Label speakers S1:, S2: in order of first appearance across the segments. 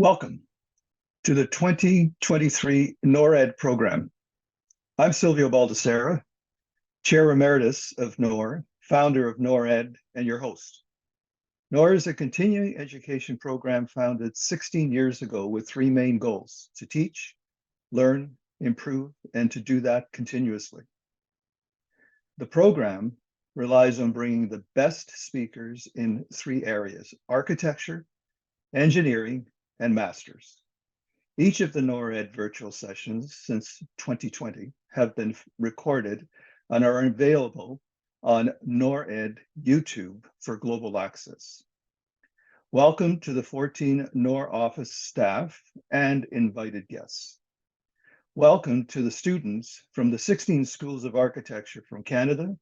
S1: Welcome to the 2023 NORR program. I'm Silvio Baldessera, Chair Emeritus of NORR, founder of NORR, and your host. NORR is a continuing education program founded 16 years ago with three main goals: to teach, learn, improve, and to do that continuously. The program relies on bringing the best speakers in three areas: architecture, engineering, and masters. Each of the NORR virtual sessions since 2020 have been recorded and are available on NORR YouTube for global access. Welcome to the 14 NORR office staff and invited guests. Welcome to the students from the 16 schools of architecture from Canada,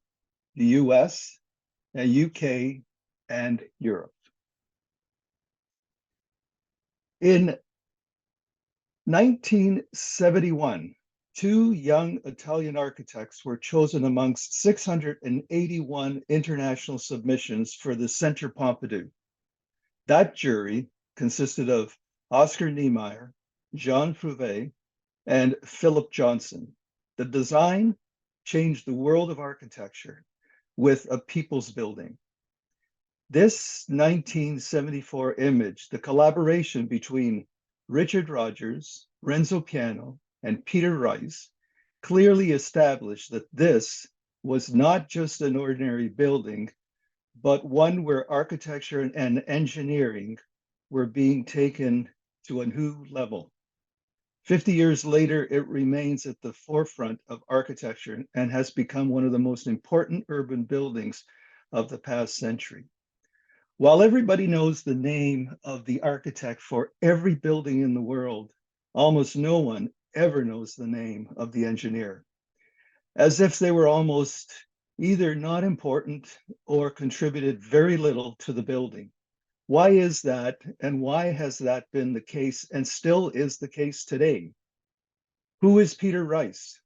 S1: the US, and UK, and Europe. In 1971, two young Italian architects were chosen amongst 681 international submissions for the Centre Pompidou. That jury consisted of Oscar Niemeyer, Jean Frouvet, and Philip Johnson. The design changed the world of architecture with a people's building. This 1974 image, the collaboration between Richard Rogers, Renzo Piano, and Peter Rice, clearly established that this was not just an ordinary building, but one where architecture and engineering were being taken to a new level. 50 years later, it remains at the forefront of architecture and has become one of the most important urban buildings of the past century. While everybody knows the name of the architect for every building in the world, almost no one ever knows the name of the engineer, as if they were almost either not important or contributed very little to the building. Why is that, and why has that been the case and still is the case today? Who is Peter Rice?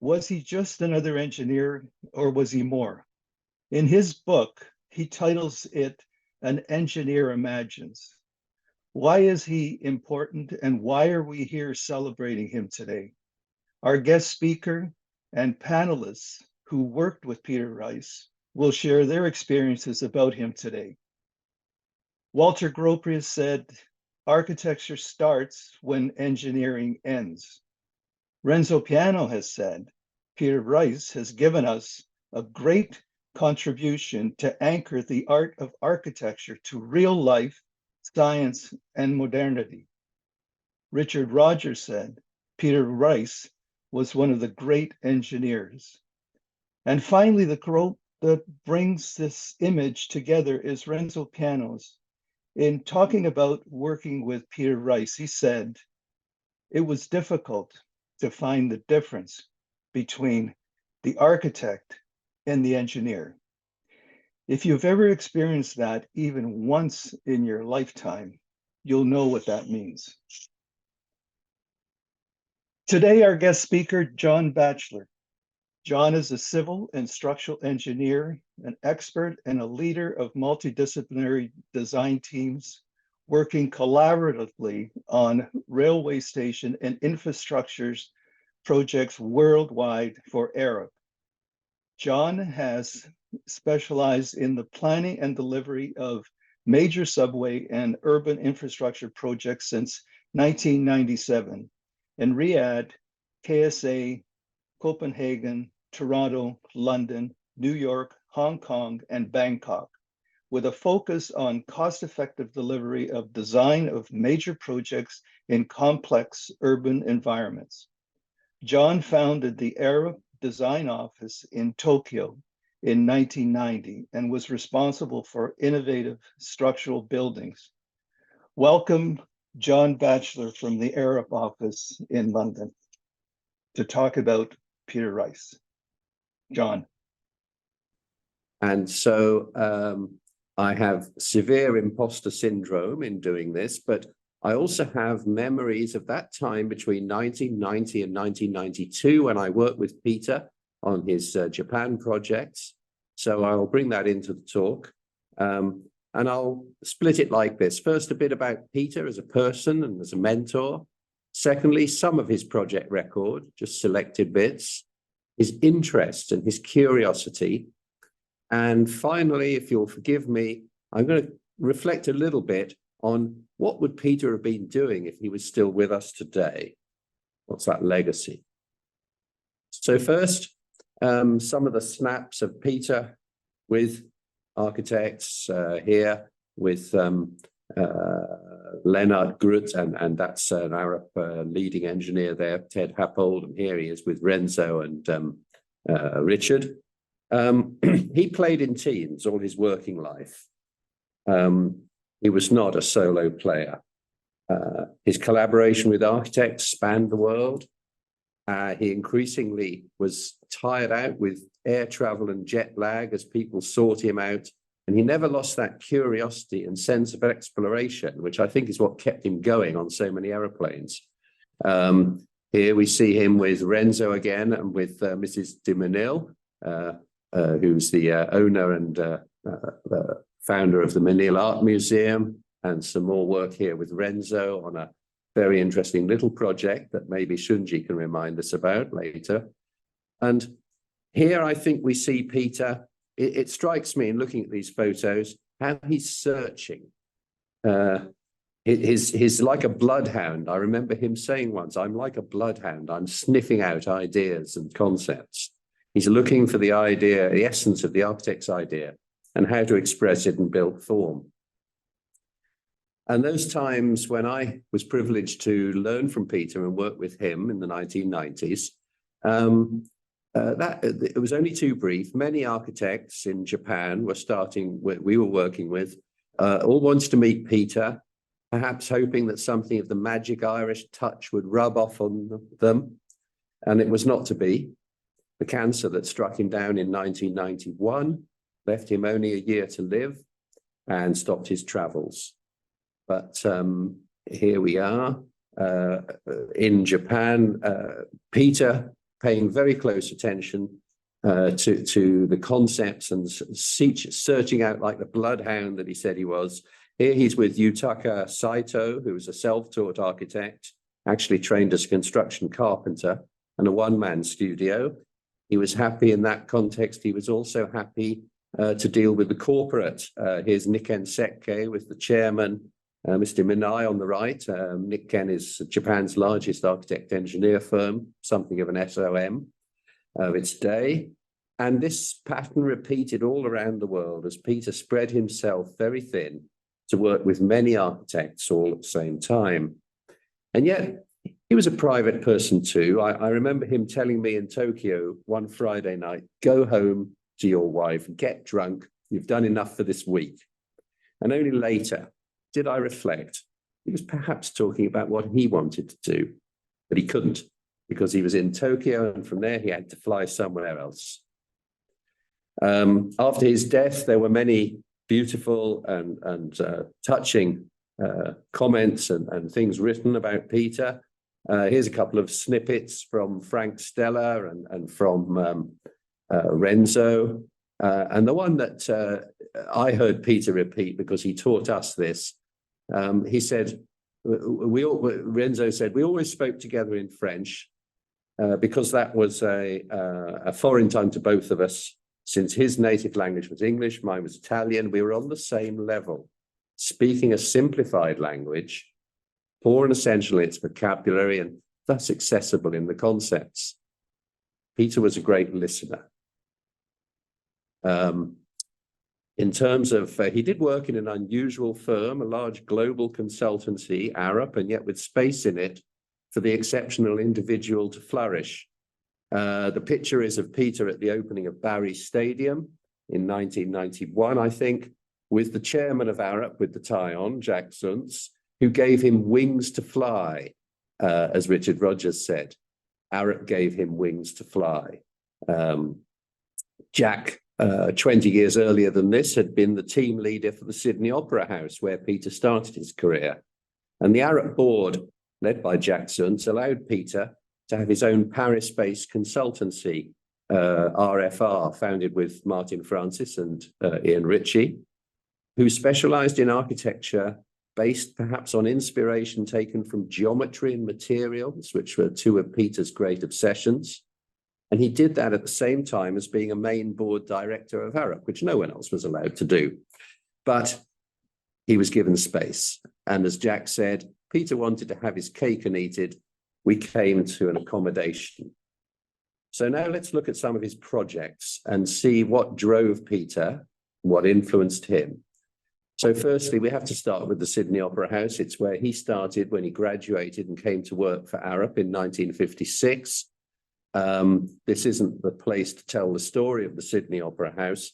S1: Was he just another engineer, or was he more? In his book, he titles it An Engineer Imagines. Why is he important, and why are we here celebrating him today? Our guest speaker and panelists who worked with Peter Rice will share their experiences about him today. Walter Gropius said, "Architecture starts when engineering ends." Renzo Piano has said, "Peter Rice has given us a great contribution to anchor the art of architecture to real life, science, and modernity." Richard Rogers said, "Peter Rice was one of the great engineers." And finally, the quote that brings this image together is Renzo Piano's. In talking about working with Peter Rice, he said, "It was difficult to find the difference between the architect and the engineer." If you've ever experienced that even once in your lifetime, you'll know what that means. Today, our guest speaker, John Batchelor. John is a civil and structural engineer, an expert and a leader of multidisciplinary design teams, working collaboratively on railway station and infrastructures projects worldwide for ARUP. John has specialized in the planning and delivery of major subway and urban infrastructure projects since 1997 in Riyadh, KSA, Copenhagen, Toronto, London, New York, Hong Kong, and Bangkok, with a focus on cost-effective delivery of design of major projects in complex urban environments. John founded the ARUP Design Office in Tokyo in 1990 and was responsible for innovative structural buildings. Welcome, John Batchelor from the ARUP office in London to talk about Peter Rice. John.
S2: And so I have severe imposter syndrome in doing this, but I also have memories of that time between 1990 and 1992 when I worked with Peter on his Japan projects. So I'll bring that into the talk. And I'll split it like this. First, a bit about Peter as a person and as a mentor. Secondly, some of his project record, just selected bits, his interest and his curiosity. And finally, if you'll forgive me, I'm going to reflect a little bit on what would Peter have been doing if he was still with us today? What's that legacy? So first, some of the snaps of Peter with architects here, with Lennart Grutt, and that's an ARUP leading engineer there, Ted Happold, and here he is with Renzo and Richard. He played in teams all his working life. He was not a solo player. His collaboration with architects spanned the world. He increasingly was tired out with air travel and jet lag as people sought him out. And he never lost that curiosity and sense of exploration, which I think is what kept him going on so many aeroplanes. Here we see him with Renzo again and with Mrs. de Menil, who's the owner and founder of the Menil Art Museum, and some more work here with Renzo on a very interesting little project that maybe Shunji can remind us about later. And here I think we see Peter. It strikes me in looking at these photos how he's searching. He's like a bloodhound. I remember him saying once, "I'm like a bloodhound. I'm sniffing out ideas and concepts." He's looking for the idea, the essence of the architect's idea, and how to express it and build form. And those times when I was privileged to learn from Peter and work with him in the 1990s, it was only too brief. Many architects in Japan we were working with, all wanted to meet Peter, perhaps hoping that something of the magic Irish touch would rub off on them. And it was not to be. The cancer that struck him down in 1991 left him only a year to live and stopped his travels. But here we are in Japan, Peter paying very close attention to the concepts and searching out like the bloodhound that he said he was. Here he's with Yutaka Saito, who was a self-taught architect, actually trained as a construction carpenter, and a one-man studio. He was happy in that context. He was also happy to deal with the corporate. Here's Nikken Sekkei with the chairman, Mr. Minai on the right. Nikken is Japan's largest architect engineer firm, something of an SOM of its day. And this pattern repeated all around the world as Peter spread himself very thin to work with many architects all at the same time. And yet, he was a private person too. I remember him telling me in Tokyo one Friday night, "Go home to your wife, get drunk, you've done enough for this week." And only later did I reflect, he was perhaps talking about what he wanted to do, but he couldn't because he was in Tokyo, and from there he had to fly somewhere else. After his death, there were many beautiful and touching comments and things written about Peter. Here's a couple of snippets from Frank Stella and from Renzo. And the one that I heard Peter repeat because he taught us this, he said, Renzo said, "We always spoke together in French because that was a foreign tongue to both of us. Since his native language was English, mine was Italian, we were on the same level, speaking a simplified language, poor and essential in its vocabulary, and thus accessible in the concepts." Peter was a great listener. In terms of, he did work in an unusual firm, a large global consultancy, ARUP, and yet with space in it for the exceptional individual to flourish. The picture is of Peter at the opening of Barry Stadium in 1991, I think, with the chairman of ARUP with the tie on, Jack Suntz, who gave him wings to fly, as Richard Rogers said. ARUP gave him wings to fly. Jack, 20 years earlier than this, had been the team leader for the Sydney Opera House, where Peter started his career. And the ARUP board, led by Jack Suntz, allowed Peter to have his own Paris-based consultancy, RFR, founded with Martin Francis and Ian Ritchie. who specialized in architecture based perhaps on inspiration taken from geometry and materials, which were two of Peter's great obsessions. And he did that at the same time as being a main board director of ARUP, which no one else was allowed to do. But he was given space. And as Jack said, Peter wanted to have his cake and eat it. We came to an accommodation. So now let's look at some of his projects and see what drove Peter, what influenced him. So firstly, we have to start with the Sydney Opera House. It's where he started when he graduated and came to work for ARUP in 1956. This isn't the place to tell the story of the Sydney Opera House,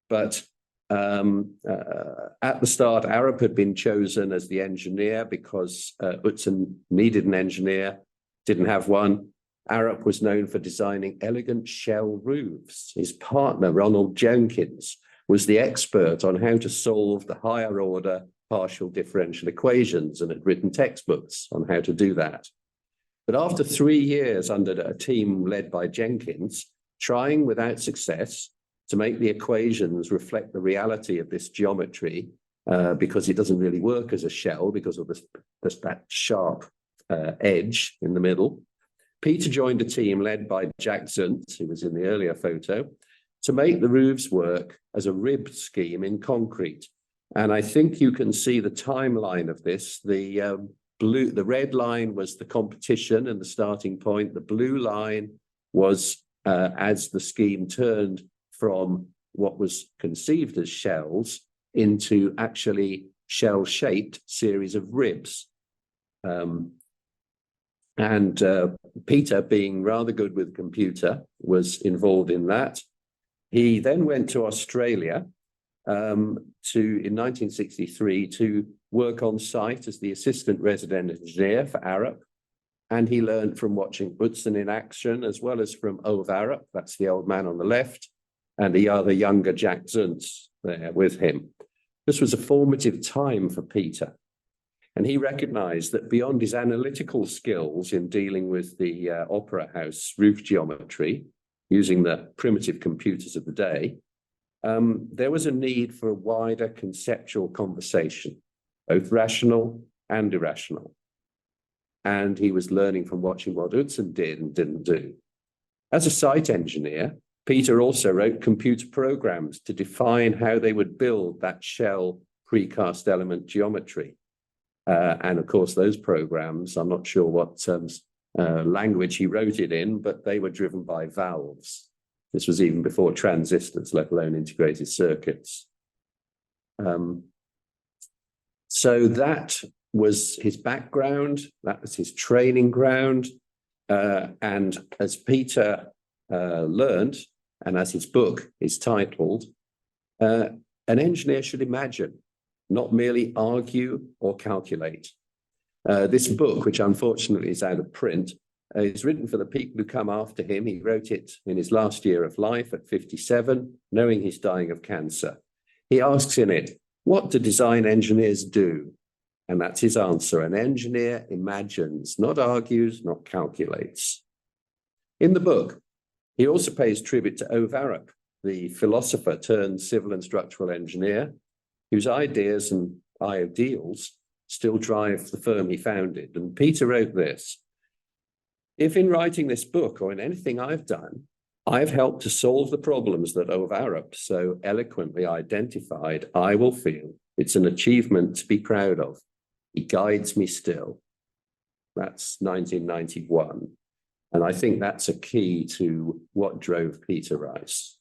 S2: but at the start, ARUP had been chosen as the engineer because Utzon needed an engineer, didn't have one. ARUP was known for designing elegant shell roofs. His partner, Ronald Jenkins, was the expert on how to solve the higher order partial differential equations and had written textbooks on how to do that. But after 3 years under a team led by Jenkins, trying without success to make the equations reflect the reality of this geometry, because it doesn't really work as a shell because of that sharp edge in the middle, Peter joined a team led by Jack Zuntz, who was in the earlier photo, to make the roofs work as a ribbed scheme in concrete. And I think you can see the timeline of this. The red line was the competition and the starting point. The blue line was as the scheme turned from what was conceived as shells into actually shell-shaped series of ribs. Peter, being rather good with computer, was involved in that. He then went to Australia in 1963 to work on site as the assistant resident engineer for ARUP. And he learned from watching Utzon in action, as well as from Ove ARUP, that's the old man on the left, and the other younger Jack Zuntz there with him. This was a formative time for Peter. And he recognized that beyond his analytical skills in dealing with the opera house roof geometry, using the primitive computers of the day, there was a need for a wider conceptual conversation, both rational and irrational. And he was learning from watching what Utzon did and didn't do. As a site engineer, Peter also wrote computer programs to define how they would build that shell precast element geometry. And of course, those programs, I'm not sure what language he wrote it in, but they were driven by valves. This was even before transistors, let alone integrated circuits. So that was his background, that was his training ground. And as Peter learned, and as his book is titled, an engineer should imagine, not merely argue or calculate. This book, which unfortunately is out of print, is written for the people who come after him. He wrote it in his last year of life at 57, knowing he's dying of cancer. He asks in it, what do design engineers do? And that's his answer. An engineer imagines, not argues, not calculates. In the book, he also pays tribute to Ove ARUP, the philosopher turned civil and structural engineer, whose ideas and ideals still drive the firm he founded. And Peter wrote this: if in writing this book or in anything I've done, I've helped to solve the problems that Ove ARUP so eloquently identified, I will feel it's an achievement to be proud of. He guides me still. That's 1991. And I think that's a key to what drove Peter Rice.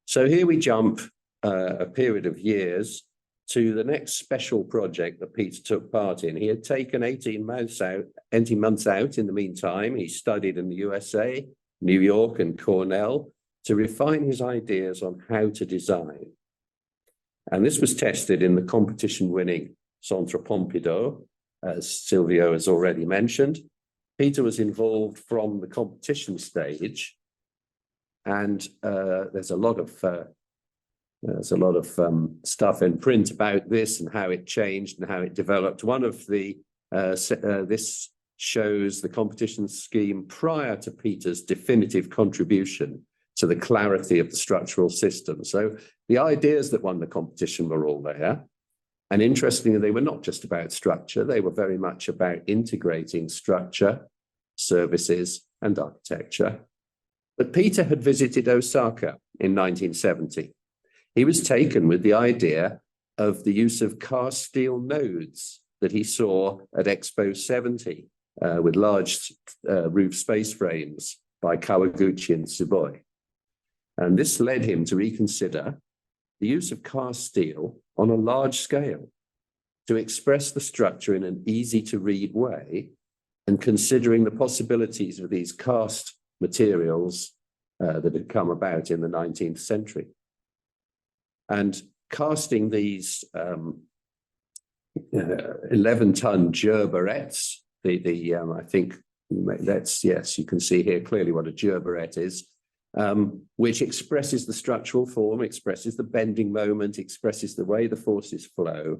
S2: So here we jump a period of years to the next special project that Peter took part in. He had taken 18 months out in the meantime. He studied in the USA, New York, and Cornell to refine his ideas on how to design. And this was tested in the competition-winning Centre Pompidou, as Silvio has already mentioned. Peter was involved from the competition stage, and there's a lot of stuff in print about this and how it changed and how it developed. One of the this shows the competition scheme prior to Peter's definitive contribution to the clarity of the structural system. So the ideas that won the competition were all there. And interestingly, they were not just about structure, they were very much about integrating structure, services, and architecture. But Peter had visited Osaka in 1970. He was taken with the idea of the use of cast steel nodes that he saw at Expo 70 with large roof space frames by Kawaguchi and Tsuboi. And this led him to reconsider the use of cast steel on a large scale to express the structure in an easy to read way, and considering the possibilities of these cast materials that had come about in the 19th century. And casting these 11-ton gerberets, I think that's, yes, you can see here clearly what a gerberet is, which expresses the structural form, expresses the bending moment, expresses the way the forces flow,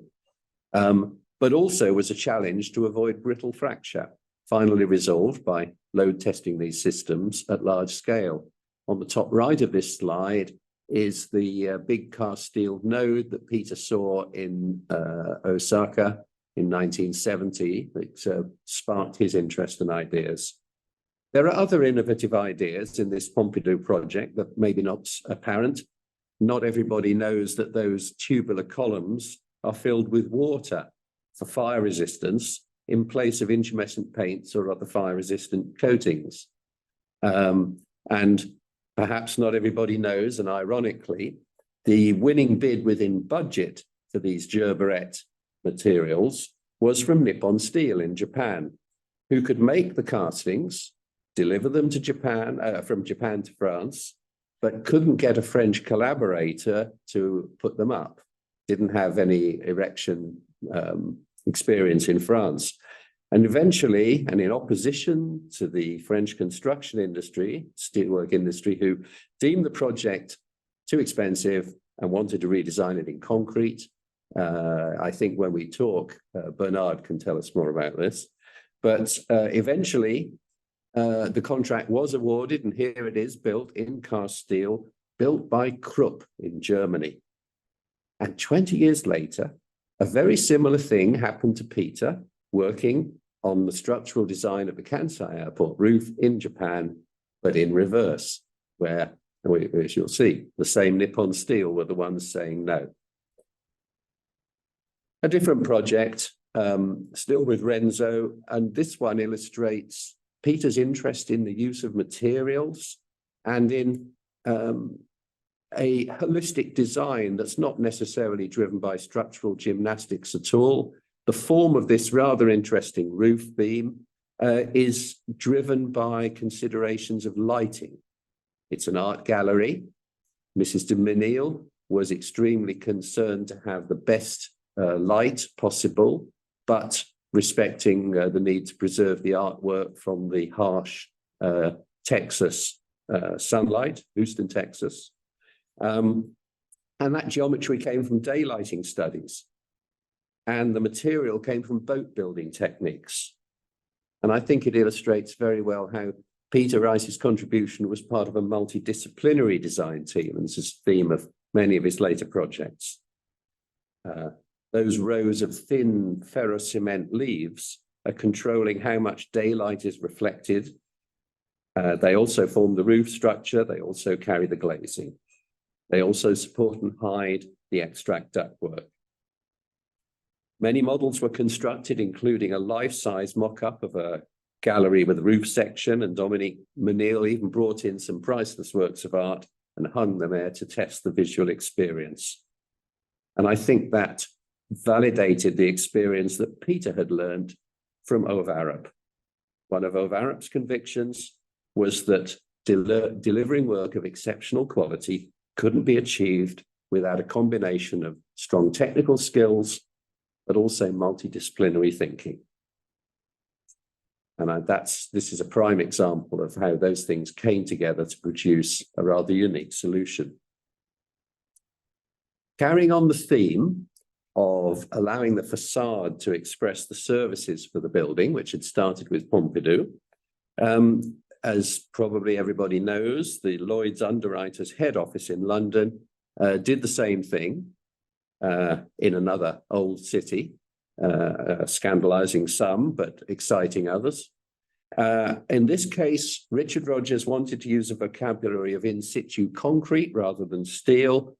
S2: but also was a challenge to avoid brittle fracture, finally resolved by load testing these systems at large scale. On the top right of this slide is the big cast steel node that Peter saw in Osaka in 1970 that sparked his interest and ideas. There are other innovative ideas in this Pompidou project that maybe not apparent. Not everybody knows that those tubular columns are filled with water for fire resistance in place of incandescent paints or other fire-resistant coatings. And perhaps not everybody knows, and ironically, the winning bid within budget for these gerberet materials was from Nippon Steel in Japan, who could make the castings, deliver them to Japan, from Japan to France, but couldn't get a French collaborator to put them up. Didn't have any erection experience in France. And eventually, and in opposition to the French construction industry, steelwork industry, who deemed the project too expensive and wanted to redesign it in concrete. I think when we talk, Bernard can tell us more about this. But eventually, the contract was awarded, and here it is, built in cast steel, built by Krupp in Germany. And 20 years later, a very similar thing happened to Peter, working on the structural design of the Kansai airport roof in Japan, but in reverse, where, as you'll see, the same Nippon Steel were the ones saying no. A different project, still with Renzo, and this one illustrates Peter's interest in the use of materials and in a holistic design that's not necessarily driven by structural gymnastics at all. The form of this rather interesting roof beam is driven by considerations of lighting. It's an art gallery. Mrs. de Menil was extremely concerned to have the best light possible, but respecting the need to preserve the artwork from the harsh Texas sunlight, Houston, Texas. And that geometry came from daylighting studies. And the material came from boat building techniques. And I think it illustrates very well how Peter Rice's contribution was part of a multidisciplinary design team, and this is the theme of many of his later projects. Those rows of thin ferrocement leaves are controlling how much daylight is reflected. They also form the roof structure. They also carry the glazing. They also support and hide the extract ductwork. Many models were constructed, including a life-size mock-up of a gallery with a roof section, and Dominique Menil even brought in some priceless works of art and hung them there to test the visual experience. And I think that validated the experience that Peter had learned from ARUP. One of ARUP's convictions was that delivering work of exceptional quality couldn't be achieved without a combination of strong technical skills, but also multidisciplinary thinking. And this is a prime example of how those things came together to produce a rather unique solution. Carrying on the theme of allowing the facade to express the services for the building, which had started with Pompidou, as probably everybody knows, the Lloyd's Underwriters head office in London did the same thing in another old city, scandalizing some, but exciting others. In this case, Richard Rogers wanted to use a vocabulary of in situ concrete rather than steel.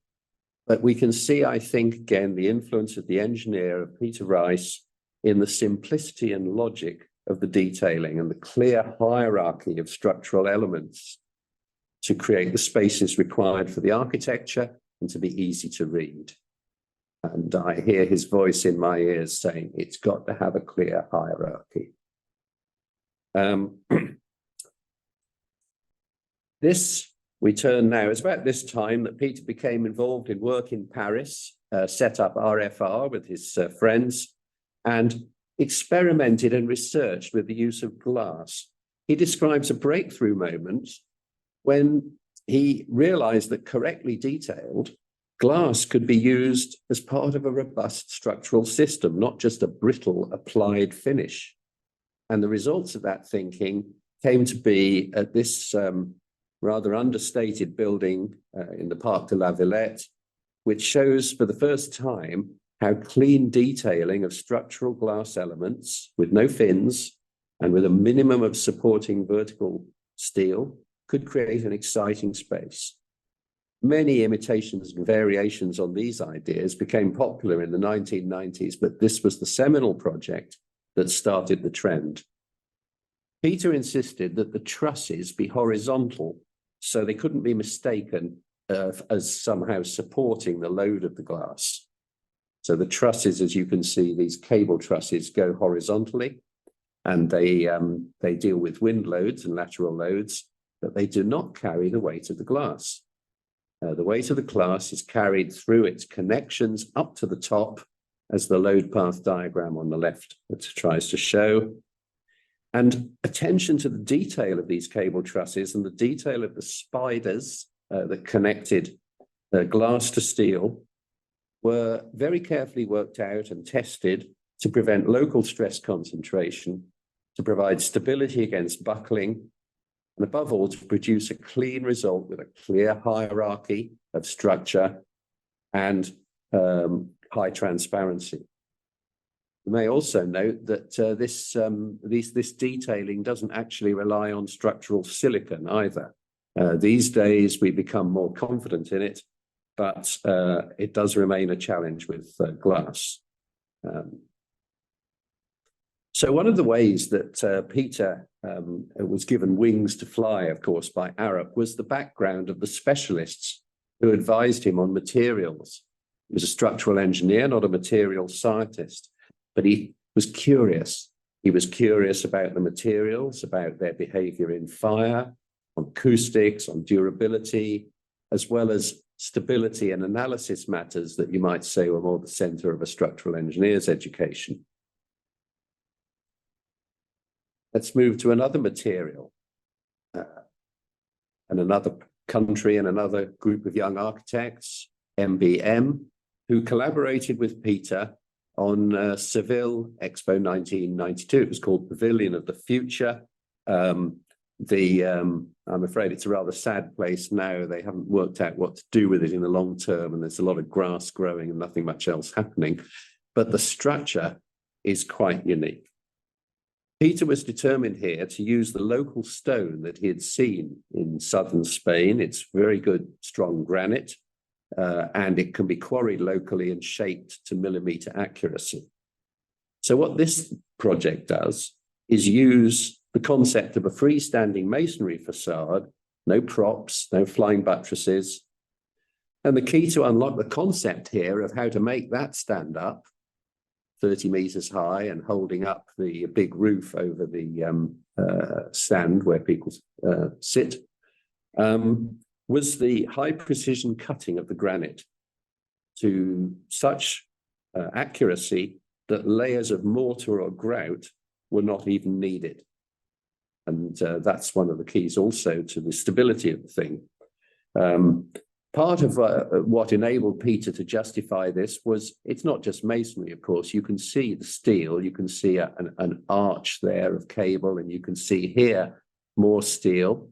S2: But we can see, I think, again, the influence of the engineer, of Peter Rice, in the simplicity and logic of the detailing and the clear hierarchy of structural elements to create the spaces required for the architecture and to be easy to read. And I hear his voice in my ears saying, it's got to have a clear hierarchy. We turn now, it's about this time that Peter became involved in work in Paris, set up RFR with his friends, and experimented and researched with the use of glass. He describes a breakthrough moment when he realized that correctly detailed, glass could be used as part of a robust structural system, not just a brittle applied finish. And the results of that thinking came to be at this rather understated building in the Parc de la Villette, which shows for the first time how clean detailing of structural glass elements with no fins and with a minimum of supporting vertical steel could create an exciting space. Many imitations and variations on these ideas became popular in the 1990s, but this was the seminal project that started the trend. Peter insisted that the trusses be horizontal, so they couldn't be mistaken as somehow supporting the load of the glass. So the trusses, as you can see, these cable trusses go horizontally, and they deal with wind loads and lateral loads, but they do not carry the weight of the glass. The weight of the glass is carried through its connections up to the top, as the load path diagram on the left tries to show. And attention to the detail of these cable trusses and the detail of the spiders that connected glass to steel were very carefully worked out and tested to prevent local stress concentration, to provide stability against buckling, and above all, to produce a clean result with a clear hierarchy of structure and high transparency. You may also note that this detailing doesn't actually rely on structural silicon either. These days, we become more confident in it, but it does remain a challenge with glass. So one of the ways that Peter was given wings to fly, of course, by ARUP was the background of the specialists who advised him on materials. He was a structural engineer, not a material scientist, but he was curious. He was curious about the materials, about their behavior in fire, on acoustics, on durability, as well as stability and analysis matters that you might say were more the center of a structural engineer's education. Let's move to another material and another country and another group of young architects, MBM, who collaborated with Peter on Seville Expo 1992. It was called Pavilion of the Future. I'm afraid it's a rather sad place now. They haven't worked out what to do with it in the long term, and there's a lot of grass growing and nothing much else happening. But the structure is quite unique. Peter was determined here to use the local stone that he had seen in southern Spain. It's very good, strong granite, and it can be quarried locally and shaped to millimeter accuracy. So what this project does is use the concept of a freestanding masonry facade, no props, no flying buttresses. And the key to unlock the concept here of how to make that stand up 30 meters high and holding up the big roof over the stand where people sit, was the high precision cutting of the granite to such accuracy that layers of mortar or grout were not even needed. And that's one of the keys also to the stability of the thing. Part of what enabled Peter to justify this was, it's not just masonry, of course. You can see the steel, you can see an arch there of cable, and you can see here more steel.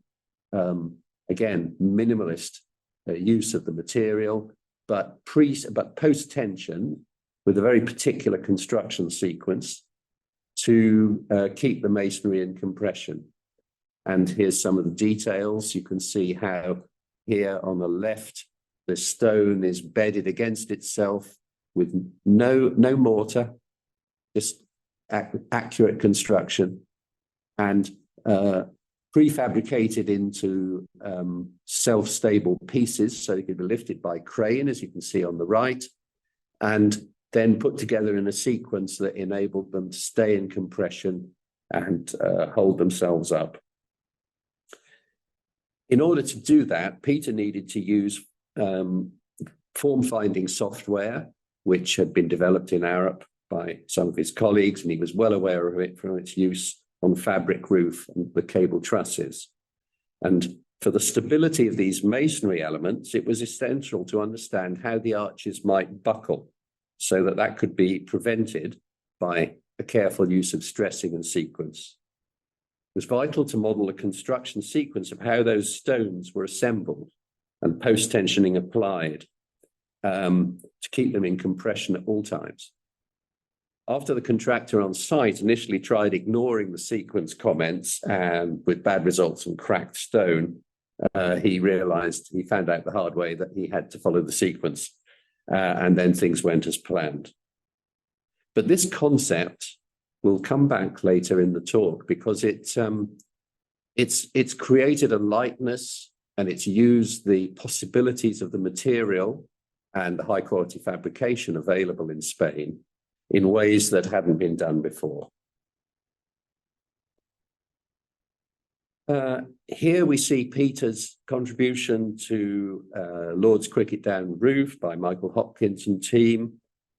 S2: Again, minimalist use of the material, but post-tension with a very particular construction sequence to keep the masonry in compression. And here's some of the details. You can see how here on the left, the stone is bedded against itself with no mortar, just accurate construction, and prefabricated into self-stable pieces so they could be lifted by crane, as you can see on the right, and then put together in a sequence that enabled them to stay in compression and hold themselves up. In order to do that, Peter needed to use form-finding software, which had been developed in ARUP by some of his colleagues, and he was well aware of it from its use on fabric roof and the cable trusses. And for the stability of these masonry elements, it was essential to understand how the arches might buckle so that that could be prevented by a careful use of stressing and sequence. It was vital to model a construction sequence of how those stones were assembled and post-tensioning applied to keep them in compression at all times. After the contractor on site initially tried ignoring the sequence comments and with bad results and cracked stone, he found out the hard way that he had to follow the sequence, and then things went as planned. But this concept will come back later in the talk because it's created a lightness, and it's used the possibilities of the material and the high quality fabrication available in Spain in ways that hadn't been done before. Here we see Peter's contribution to Lord's Cricket Down roof by Michael Hopkins and team,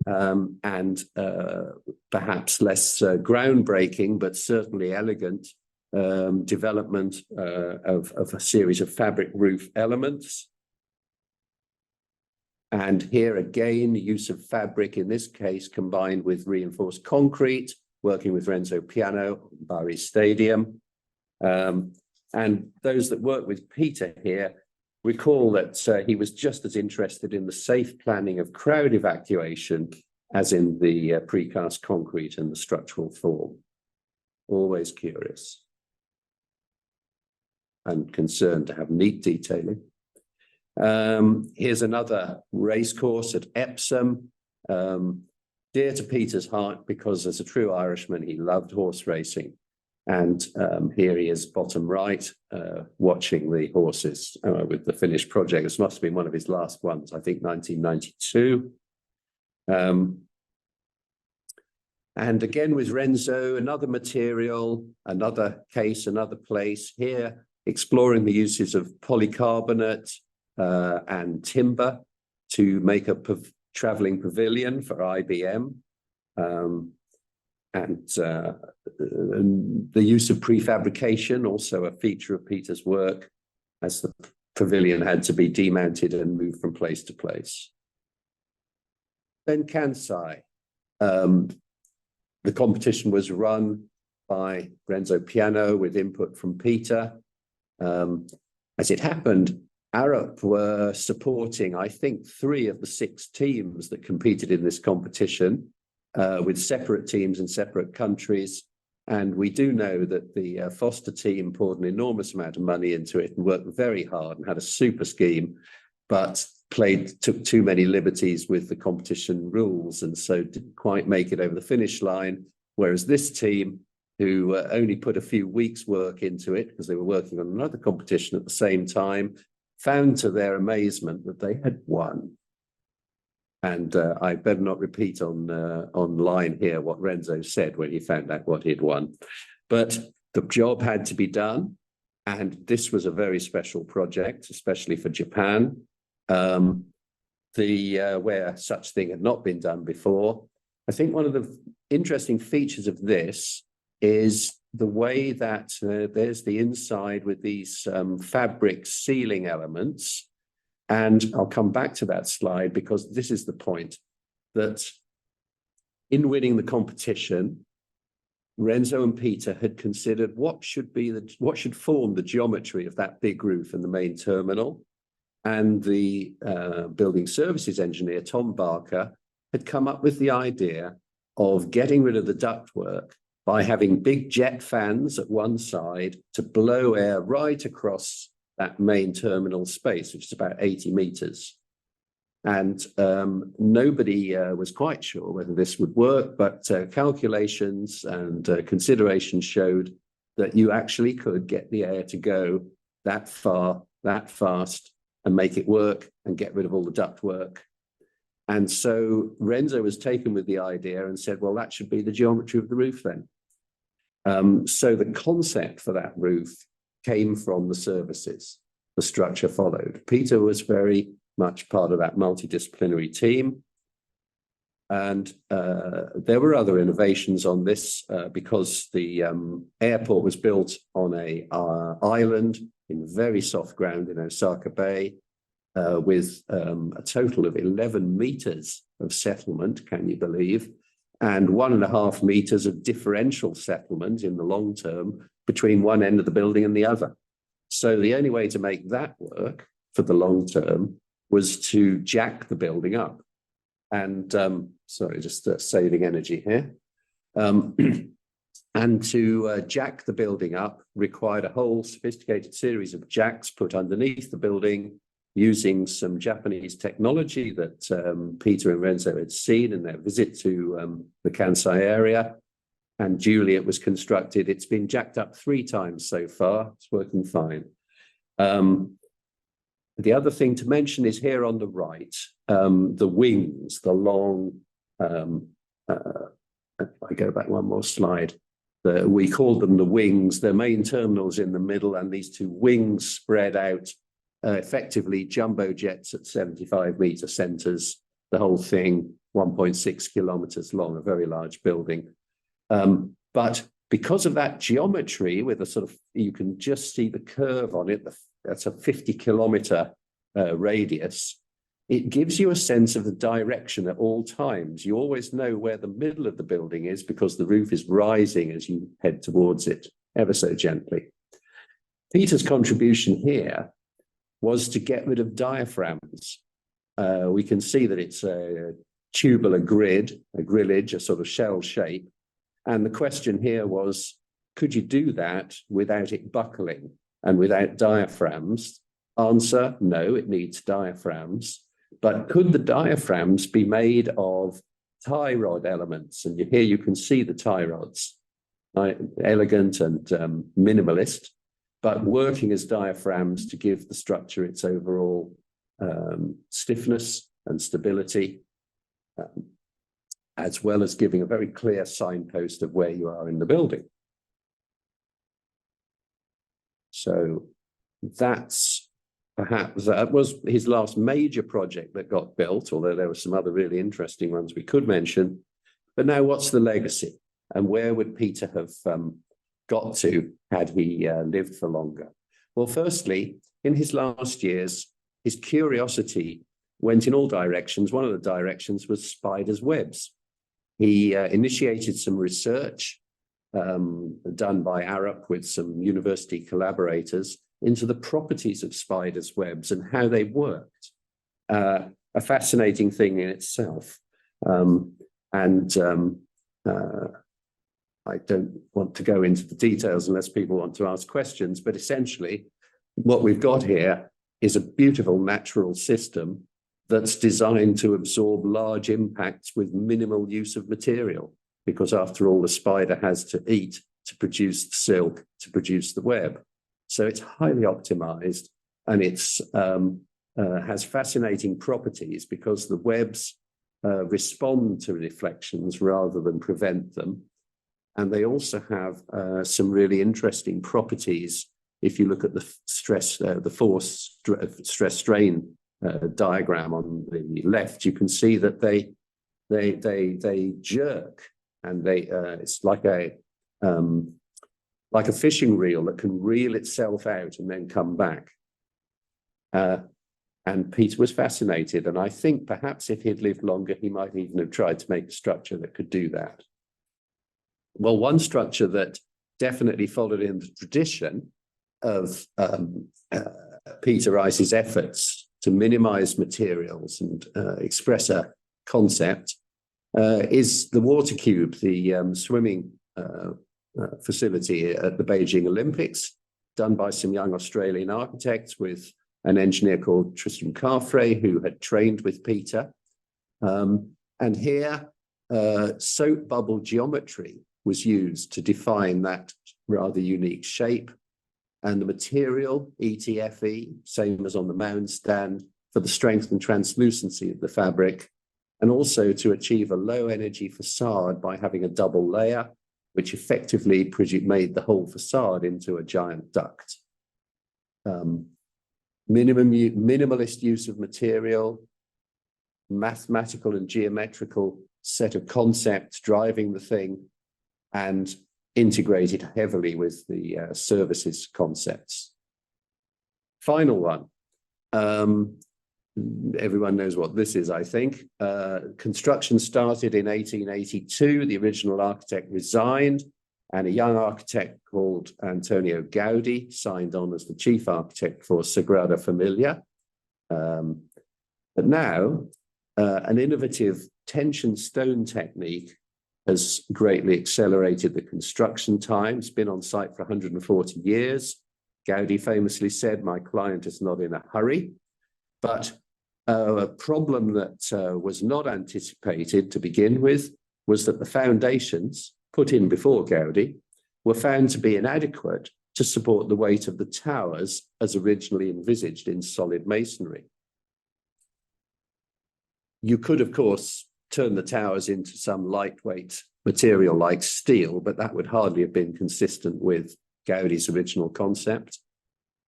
S2: and perhaps less groundbreaking, but certainly elegant development of a series of fabric roof elements. And here again, use of fabric, in this case, combined with reinforced concrete, working with Renzo Piano, Bari Stadium. And those that work with Peter here recall that he was just as interested in the safe planning of crowd evacuation as in the precast concrete and the structural form. Always curious and concerned to have neat detailing. Here's another race course at Epsom, dear to Peter's heart because as a true Irishman, he loved horse racing. And here he is, bottom right, watching the horses with the finished project. This must have been one of his last ones, I think 1992. And again with Renzo, another material, another case, another place. Here, exploring the uses of polycarbonate and timber to make a traveling pavilion for IBM. And the use of prefabrication, also a feature of Peter's work, as the pavilion had to be demounted and moved from place to place. Then Kansai. The competition was run by Renzo Piano with input from Peter. As it happened, ARUP were supporting, I think, 3 of the 6 teams that competed in this competition, with separate teams in separate countries. And we do know that the Foster team poured an enormous amount of money into it and worked very hard and had a super scheme, but took too many liberties with the competition rules, and so didn't quite make it over the finish line. Whereas this team, who only put a few weeks' work into it because they were working on another competition at the same time, found to their amazement that they had won. And I better not repeat online here what Renzo said when he found out what he'd won. But the job had to be done, and this was a very special project, especially for Japan, where such thing had not been done before. I think one of the interesting features of this is the way that there's the inside with these fabric sealing elements. And I'll come back to that slide because this is the point, that in winning the competition, Renzo and Peter had considered what should form the geometry of that big roof and the main terminal. And the building services engineer, Tom Barker, had come up with the idea of getting rid of the ductwork by having big jet fans at one side to blow air right across that main terminal space, which is about 80 meters. And nobody was quite sure whether this would work, but calculations and considerations showed that you actually could get the air to go that far, that fast, and make it work and get rid of all the ductwork. And so Renzo was taken with the idea and said, well, that should be the geometry of the roof then. So the concept for that roof came from the services. The structure followed. Peter was very much part of that multidisciplinary team. And there were other innovations on this because the airport was built on a island in very soft ground in Osaka Bay with a total of 11 meters of settlement, can you believe, and 1.5 meters of differential settlement in the long term between one end of the building and the other. So the only way to make that work for the long term was to jack the building up. And sorry, just saving energy here. And to jack the building up required a whole sophisticated series of jacks put underneath the building using some Japanese technology that Peter and Renzo had seen in their visit to the Kansai area. And duly it was constructed. It's been jacked up 3 times so far. It's working fine. The other thing to mention is here on the right, the wings, the long, if I go back one more slide, we called them the wings, the main terminals in the middle, and these 2 wings spread out, effectively jumbo jets at 75-meter centers, the whole thing 1.6 kilometers long, a very large building. But because of that geometry with a sort of, you can just see the curve on it, that's a 50-kilometer radius, it gives you a sense of the direction at all times. You always know where the middle of the building is because the roof is rising as you head towards it ever so gently. Peter's contribution here was to get rid of diaphragms. We can see that it's a tubular grid, a grillage, a sort of shell shape. And the question here was, could you do that without it buckling and without diaphragms? Answer, no, it needs diaphragms. But could the diaphragms be made of tie rod elements? And here you can see the tie rods, elegant and minimalist, but working as diaphragms to give the structure its overall stiffness and stability, as well as giving a very clear signpost of where you are in the building. So that's perhaps, that was his last major project that got built, although there were some other really interesting ones we could mention. But now what's the legacy? And where would Peter have got to had he lived for longer? Well, firstly, in his last years, his curiosity went in all directions. One of the directions was spiders' webs. He initiated some research done by ARUP with some university collaborators into the properties of spiders' webs and how they worked. A fascinating thing in itself. I don't want to go into the details unless people want to ask questions, but essentially what we've got here is a beautiful natural system that's designed to absorb large impacts with minimal use of material, because after all, the spider has to eat to produce the silk, to produce the web. So it's highly optimized, and it's has fascinating properties because the webs respond to reflections rather than prevent them. And they also have some really interesting properties. If you look at the force stress strain diagram on the left, you can see that they jerk, and it's like a fishing reel that can reel itself out and then come back. And Peter was fascinated, and I think perhaps if he'd lived longer, he might even have tried to make a structure that could do that. Well, one structure that definitely followed in the tradition of Peter Rice's efforts to minimize materials and express a concept is the water cube, the swimming facility at the Beijing Olympics, done by some young Australian architects with an engineer called Tristram Carfrae, who had trained with Peter. And here, soap bubble geometry was used to define that rather unique shape. And the material, ETFE, same as on the mound stand, for the strength and translucency of the fabric, and also to achieve a low energy facade by having a double layer, which effectively made the whole facade into a giant duct. Minimalist use of material, mathematical and geometrical set of concepts driving the thing, and integrated heavily with the services concepts. Final one. Everyone knows what this is, I think. Construction started in 1882. The original architect resigned, and a young architect called Antonio Gaudi signed on as the chief architect for Sagrada Familia. But now, an innovative tension stone technique has greatly accelerated the construction time. It's been on site for 140 years. Gaudi famously said, "My client is not in a hurry." But a problem that was not anticipated to begin with was that the foundations put in before Gaudi were found to be inadequate to support the weight of the towers as originally envisaged in solid masonry. You could, of course, turn the towers into some lightweight material like steel, but that would hardly have been consistent with Gaudi's original concept.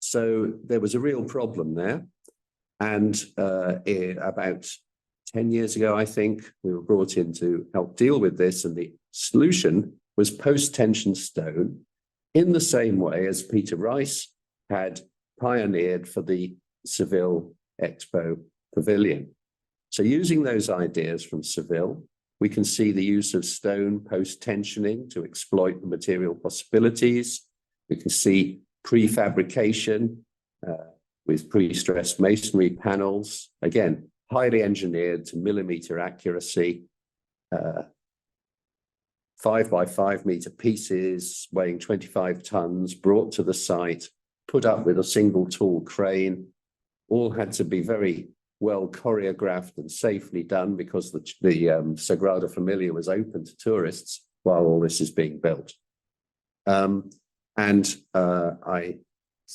S2: So there was a real problem there. And about 10 years ago, I think, we were brought in to help deal with this. And the solution was post-tension stone, in the same way as Peter Rice had pioneered for the Seville Expo Pavilion. So using those ideas from Seville, we can see the use of stone post-tensioning to exploit the material possibilities. We can see prefabrication with pre-stressed masonry panels, again, highly engineered to millimeter accuracy, 5 by 5 meter pieces weighing 25 tons, brought to the site, put up with a single tool crane, all had to be very well choreographed and safely done because the Sagrada Familia was open to tourists while all this is being built. I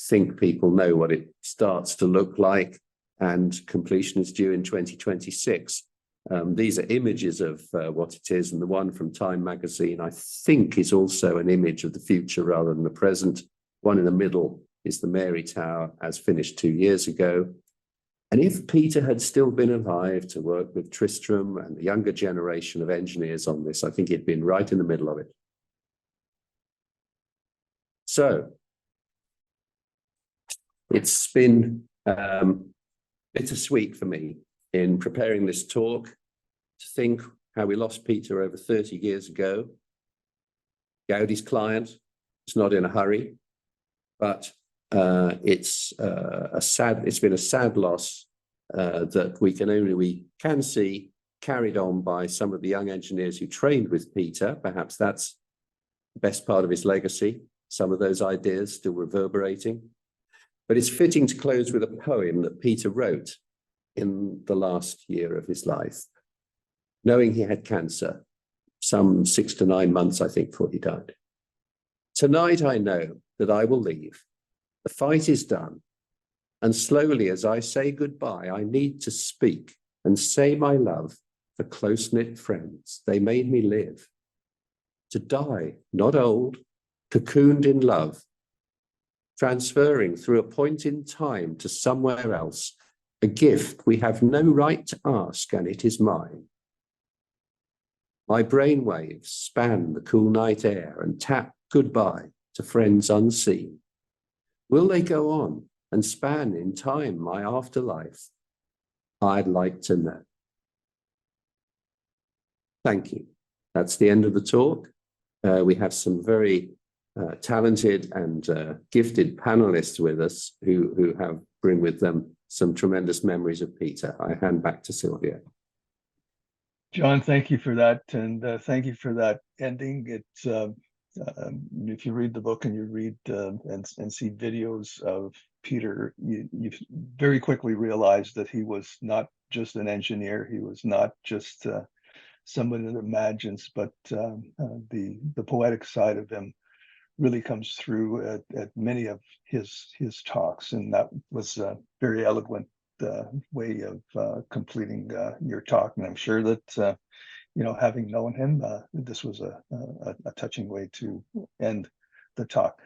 S2: think people know what it starts to look like, and completion is due in 2026. These are images of what it is, and the one from Time magazine, I think, is also an image of the future rather than the present. One in the middle is the Mary Tower, as finished 2 years ago. And if Peter had still been alive to work with Tristram and the younger generation of engineers on this, I think he'd been right in the middle of it. So, it's been bittersweet for me in preparing this talk to think how we lost Peter over 30 years ago. Gaudi's client is not in a hurry, but it's been a sad loss that we can see carried on by some of the young engineers who trained with Peter. Perhaps that's the best part of his legacy, some of those ideas still reverberating. But it's fitting to close with a poem that Peter wrote in the last year of his life, knowing he had cancer, some 6 to 9 months, I think, before he died. "Tonight I know that I will leave. The fight is done. And slowly as I say goodbye, I need to speak and say my love for close-knit friends. They made me live. To die, not old, cocooned in love, transferring through a point in time to somewhere else, a gift we have no right to ask, and it is mine. My brainwaves span the cool night air and tap goodbye to friends unseen. Will they go on and span in time my afterlife? I'd like to know." Thank you. That's the end of the talk. we have some very talented and gifted panelists with us who bring with them some tremendous memories of Peter. I hand back to Sylvia.
S1: John, thank you for that, and thank you for that ending. It's if you read the book and you read and see videos of Peter, you very quickly realize that he was not just an engineer. He was not just somebody that imagines, but the poetic side of him really comes through at many of his talks, and that was a very eloquent way of completing your talk. And I'm sure that having known him, this was a touching way to end the talk.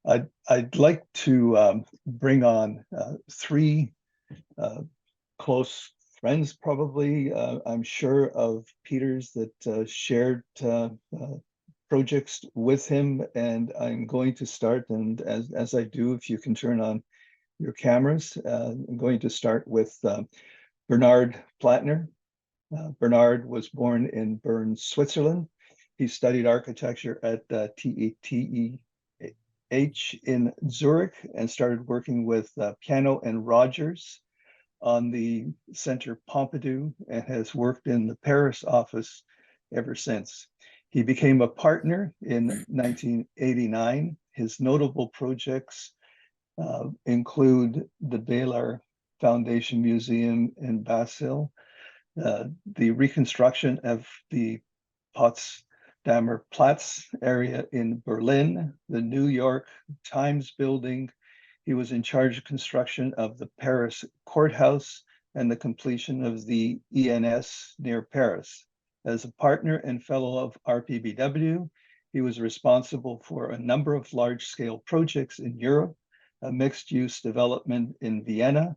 S1: I'd like to bring on three close friends, probably, I'm sure, of Peter's that shared projects with him, and I'm going to start, and as I do, if you can turn on your cameras, I'm going to start with Bernard Plattner. Bernard was born in Bern, Switzerland. He studied architecture at TETH in Zurich and started working with Piano and Rogers on the Center Pompidou and has worked in the Paris office ever since. He became a partner in 1989. His notable projects include the Batchelor Foundation Museum in Basel, the reconstruction of the Potsdamer Platz area in Berlin, the New York Times building. He was in charge of construction of the Paris courthouse and the completion of the ENS near Paris. As a partner and fellow of RPBW, he was responsible for a number of large-scale projects in Europe, a mixed-use development in Vienna,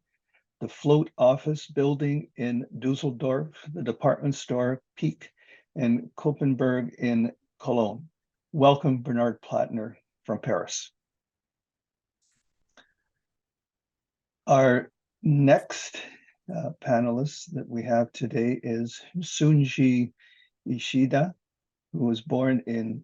S1: the float office building in Dusseldorf, the department store Peak, and Koppenberg in Cologne. Welcome, Bernard Plattner from Paris. Our next panelist that we have today is Shunji ISHIDA, who was born in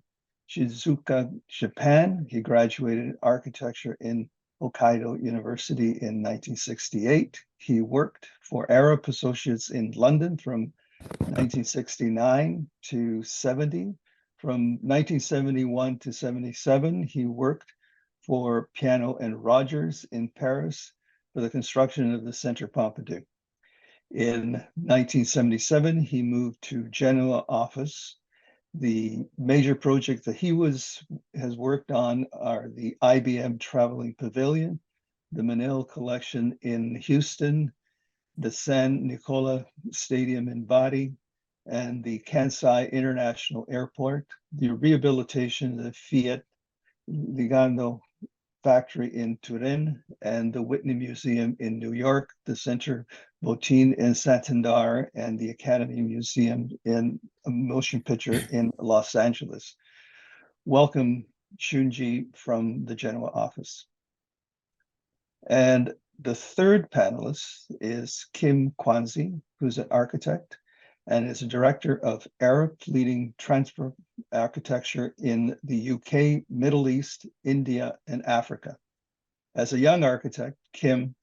S1: Shizuoka, Japan. He graduated in architecture in Hokkaido University in 1968. He worked for ARUP Associates in London from 1969 to 70. From 1971 to 77, he worked for Piano and Rogers in Paris for the construction of the Center Pompidou. In 1977, he moved to Genoa office. The major project that he has worked on are the IBM Traveling Pavilion, the Menil collection in Houston, the San Nicola Stadium in Bari, and the Kansai International Airport, the rehabilitation of the Fiat Ligano factory in Turin, and the Whitney Museum in New York, the Center Botin in Santander, and the Academy Museum in Motion Picture in Los Angeles. Welcome, Shunji, from the Genoa office. And the third panelist is Kim Kwanzi, who's an architect and is a director of ARUP, leading transport architecture in the UK, Middle East, India, and Africa. As a young architect, Kim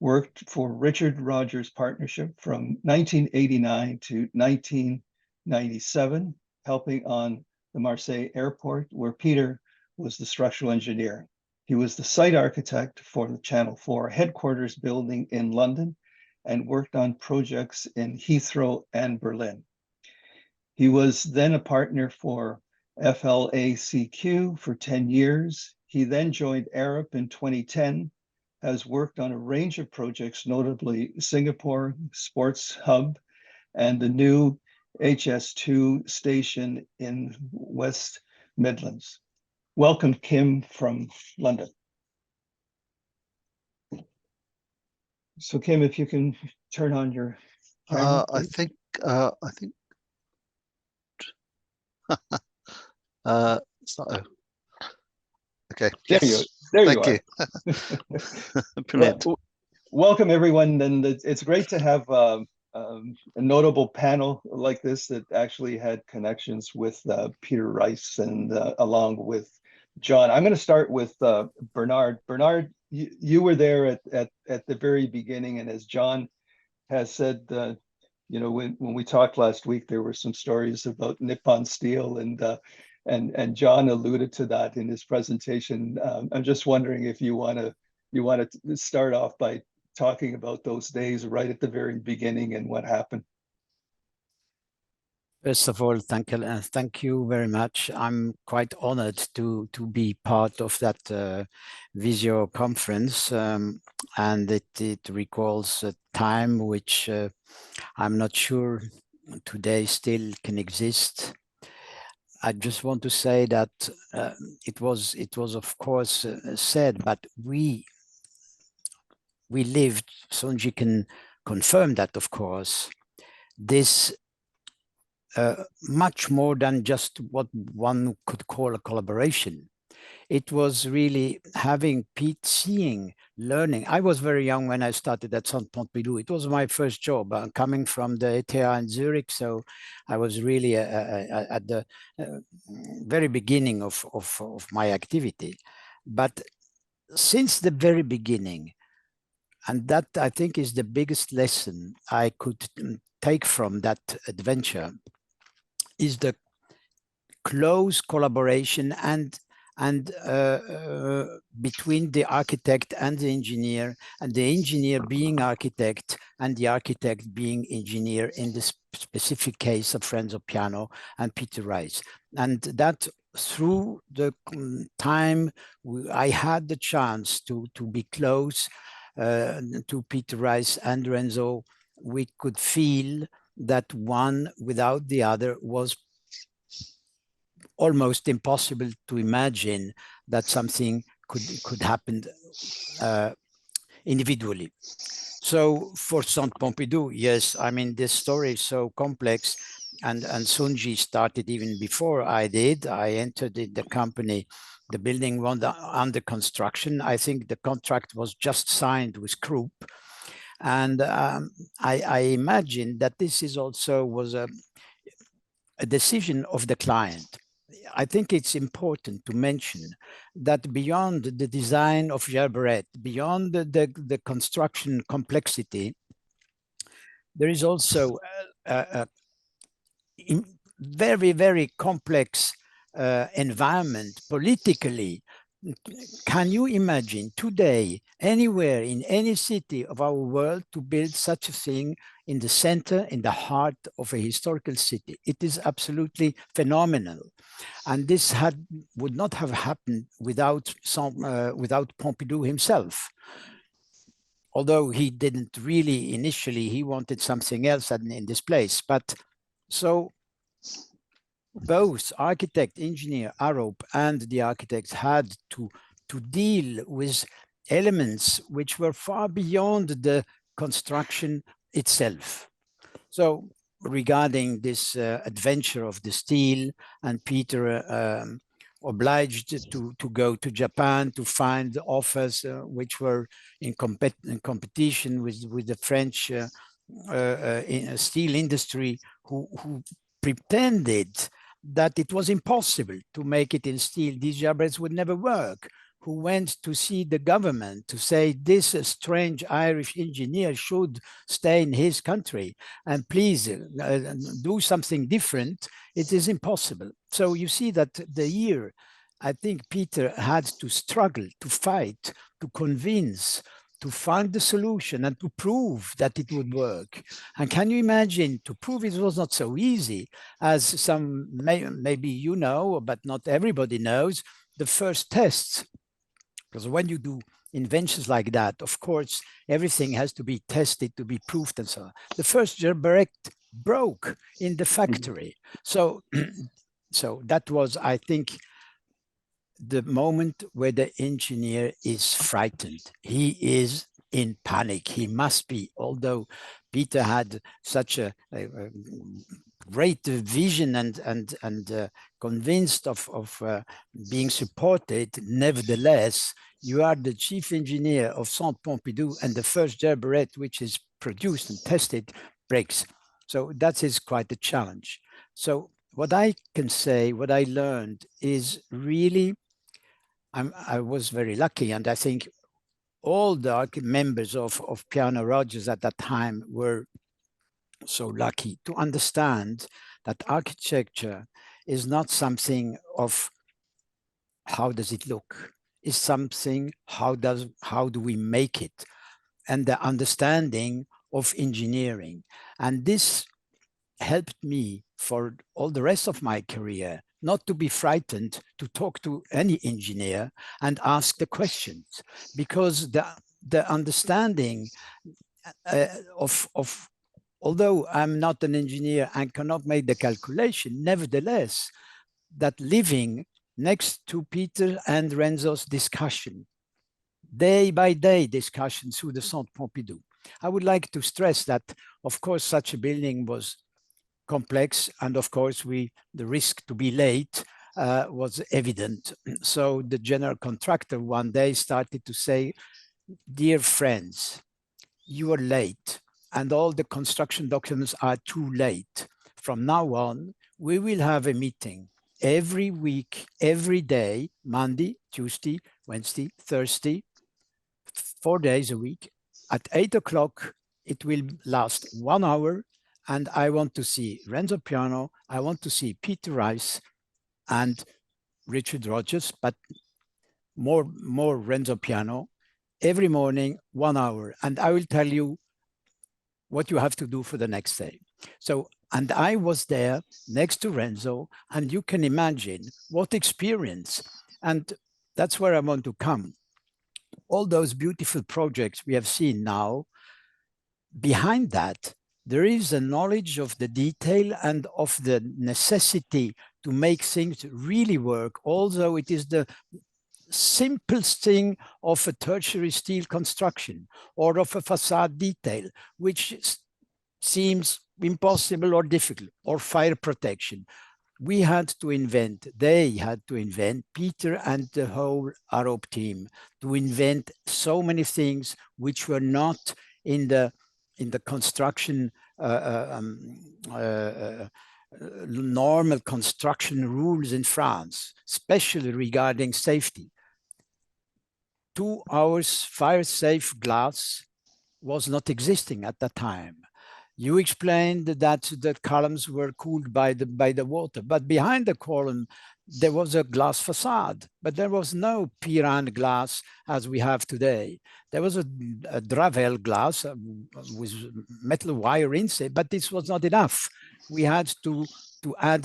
S1: worked for Richard Rogers Partnership from 1989 to 1997, helping on the Marseille Airport, where Peter was the structural engineer. He was the site architect for the Channel 4 headquarters building in London and worked on projects in Heathrow and Berlin. He was then a partner for FLACQ for 10 years. He then joined ARUP in 2010, has worked on a range of projects, notably Singapore Sports Hub and the new HS2 station in West Midlands. Welcome, Kim, from London. So, Kim, if you can turn on your camera,
S3: I think it's not. Okay.
S1: There
S3: yes.
S1: you go. There
S3: Thank
S1: you
S3: are. Brilliant.
S1: Welcome, everyone. And it's great to have a notable panel like this that actually had connections with Peter Rice and along with John. I'm going to start with Bernard. Bernard, you were there at the very beginning, and as John has said, you know, when we talked last week, there were some stories about Nippon Steel, and John alluded to that in his presentation. I'm just wondering if you want to start off by talking about those days right at the very beginning and what happened.
S4: First of all, thank you very much. I'm quite honored to be part of that Visio conference, and it recalls a time which I'm not sure today still can exist. I just want to say that it was of course said, but we lived. Shunji can confirm that, of course. This much more than just what one could call a collaboration. It was really having seeing, learning. I was very young when I started at Centre Pompidou. It was my first job. Coming from the ETH in Zurich, so I was really at the very beginning of my activity. But since the very beginning, and that I think is the biggest lesson I could take from that adventure, is the close collaboration and between the architect and the engineer being architect and the architect being engineer, in the specific case of Renzo Piano and Peter Rice. And that through the time I had the chance to be close to Peter Rice and Renzo, we could feel that one without the other was almost impossible to imagine that something could happen individually. So for Centre Pompidou, yes, I mean, this story is so complex, and Shunji started even before I did. I entered in the company, the building was under construction. I think the contract was just signed with ARUP. And I imagine that this is also was a decision of the client. I think it's important to mention that beyond the design of Gerberet, beyond the construction complexity, there is also a very, very complex environment politically. Can you imagine today, anywhere in any city of our world, to build such a thing in the center, in the heart of a historical city? It is absolutely phenomenal. And this would not have happened without Pompidou himself. Although he didn't really initially, he wanted something else in this place. But so both architect, engineer, ARUP, and the architects had to deal with elements which were far beyond the construction itself. So regarding this adventure of the steel, and Peter obliged to go to Japan to find offers which were in competition with the French steel industry, who pretended that it was impossible to make it in steel. These Gerberets would never work. Who went to see the government to say this strange Irish engineer should stay in his country and please do something different. It is impossible. So you see that the year, I think Peter had to struggle, to fight, to convince, to find the solution and to prove that it would work. And can you imagine, to prove it was not so easy, as some maybe you know, but not everybody knows, the first tests. Because when you do inventions like that, of course, everything has to be tested, to be proved and so on. The first Gerberet broke in the factory. So, so that was, I think, the moment where the engineer is frightened. He is in panic. He must be, although Peter had such a great vision and convinced of being supported. Nevertheless, you are the chief engineer of Centre Pompidou, and the first Gerberet which is produced and tested bricks. So that is quite a challenge. So what I can say, what I learned is really, I was very lucky, and I think all the members of Piano Rogers at that time were so lucky to understand that architecture is not something of how does it look, it's something how do we make it, and the understanding of engineering. And this helped me for all the rest of my career not to be frightened to talk to any engineer and ask the questions, because the understanding of although I'm not an engineer and cannot make the calculation, nevertheless, that living next to Peter and Renzo's discussion, day by day discussion through the Centre Pompidou, I would like to stress that, of course, such a building was complex, and of course, the risk to be late was evident. So the general contractor one day started to say, "Dear friends, you are late, and all the construction documents are too late. From now on, we will have a meeting every week, every day, Monday, Tuesday, Wednesday, Thursday, 4 days a week. At 8 o'clock, it will last 1 hour, and I want to see Renzo Piano, I want to see Peter Rice and Richard Rogers, but more Renzo Piano, every morning, 1 hour, and I will tell you what you have to do for the next day." So, and I was there next to Renzo, and you can imagine what experience. And that's where I want to come. All those beautiful projects we have seen now, behind that, there is a knowledge of the detail and of the necessity to make things really work, although it is the simplest thing of a tertiary steel construction or of a facade detail, which seems impossible or difficult, or fire protection. We had to invent, they had to invent, Peter and the whole ARUP team, to invent so many things which were not in the construction normal construction rules in France, especially regarding safety. 2 hours fire-safe glass was not existing at that time. You explained that the columns were cooled by the water, but behind the column there was a glass facade, but there was no Piran glass as we have today. There was a Dravel glass with metal wire inside, but this was not enough. We had to add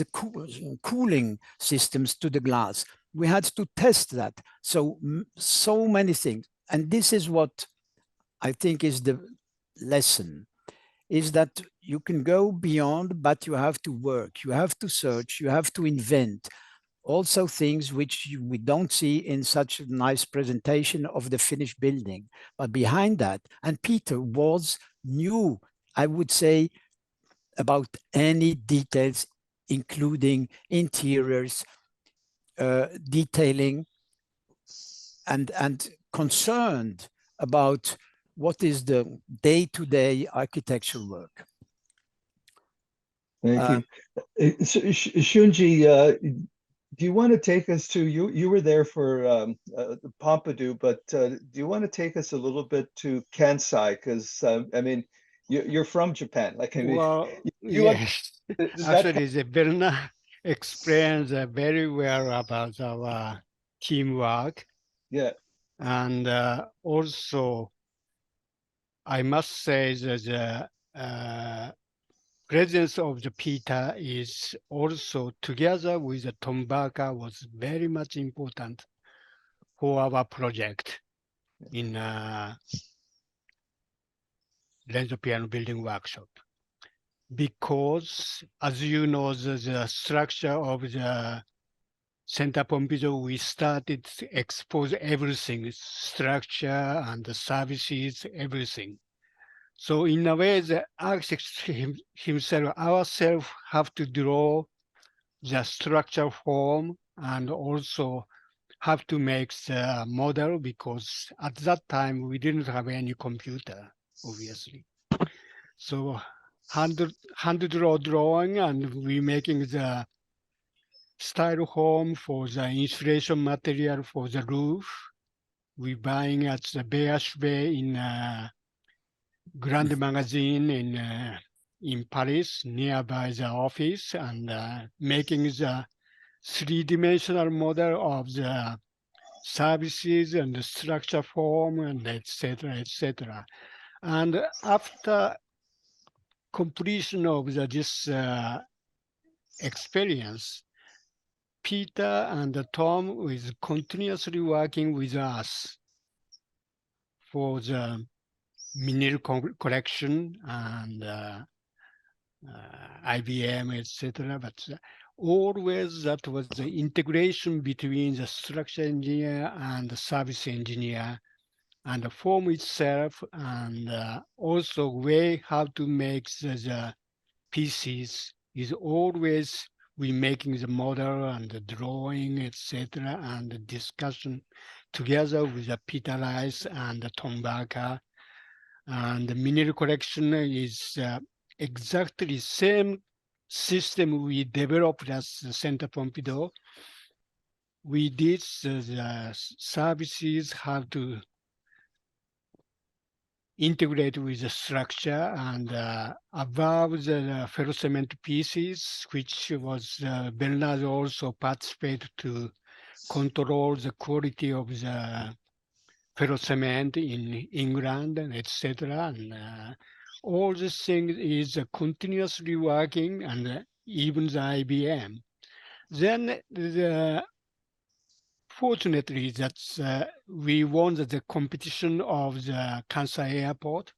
S4: cooling systems to the glass. We had to test that. So many things. And this is what I think is the lesson, is that you can go beyond, but you have to work, you have to search, you have to invent. Also things which we don't see in such a nice presentation of the finished building. But behind that, and Peter knew, I would say, about any details, including interiors, detailing, and concerned about what is the day-to-day architectural work.
S1: Thank you. Shunji, do you want to take us to, you were there for Pompidou, but do you want to take us a little bit to Kansai? Because I mean, you're from Japan. Like, I mean,
S5: well, yes, actually, the Bernard explains very well about our teamwork.
S1: Yeah.
S5: And also, I must say that the presence of the Peter is also, together with the Tom Barker, was very much important for our project in Renzo Piano Building Workshop. Because, as you know, the structure of the Centre Pompidou, we started to expose everything, structure and the services, everything. So in a way, the architect himself, ourselves, have to draw the structure form and also have to make the model, because at that time we didn't have any computer, obviously. So hand draw drawing, and we making the style home for the insulation material for the roof. We buying at the Bay in Grand Magazine in Paris, nearby the office, and making the three-dimensional model of the services and the structure form, and etc., etc. And after completion of this experience, Peter and Tom is continuously working with us for the Menil collection and IBM, etc. But always that was the integration between the structure engineer and the service engineer, and the form itself, and also way how to make the pieces is always we making the model and the drawing, etc., and the discussion together with Peter Rice and Tom Barker. And the Menil collection is exactly same system we developed as the Center Pompidou. We did the services how to integrate with the structure, and above the ferrocement pieces, which was Bernard also participated to control the quality of the ferrocement in England, and etc. And all these things is continuously working, and even the IBM. Then fortunately, that's we won the competition of the Kansai airport.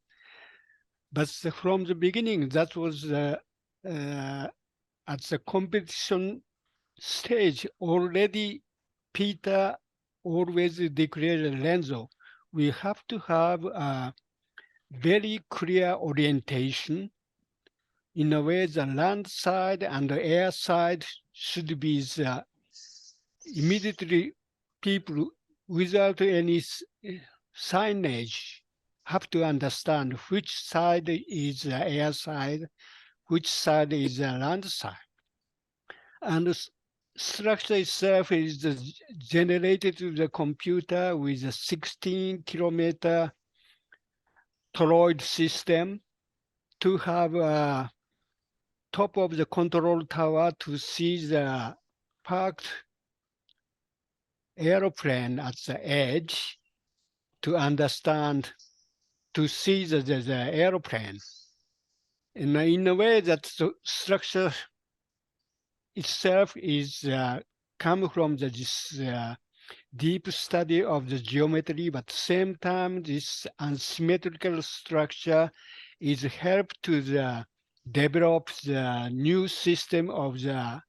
S5: But from the beginning, that was at the competition stage already. Peter always declared, Renzo, we have to have a very clear orientation. In a way, the land side and the air side should be the immediately people without any signage have to understand which side is the air side, which side is the land side. And the structure itself is generated to the computer with a 16-kilometer toroid system to have a top of the control tower to see the parked aeroplane at the edge, to understand, to see the aeroplane. And in a way that the structure itself is come from this deep study of the geometry, but at the same time, this unsymmetrical structure is help to develop the new system of the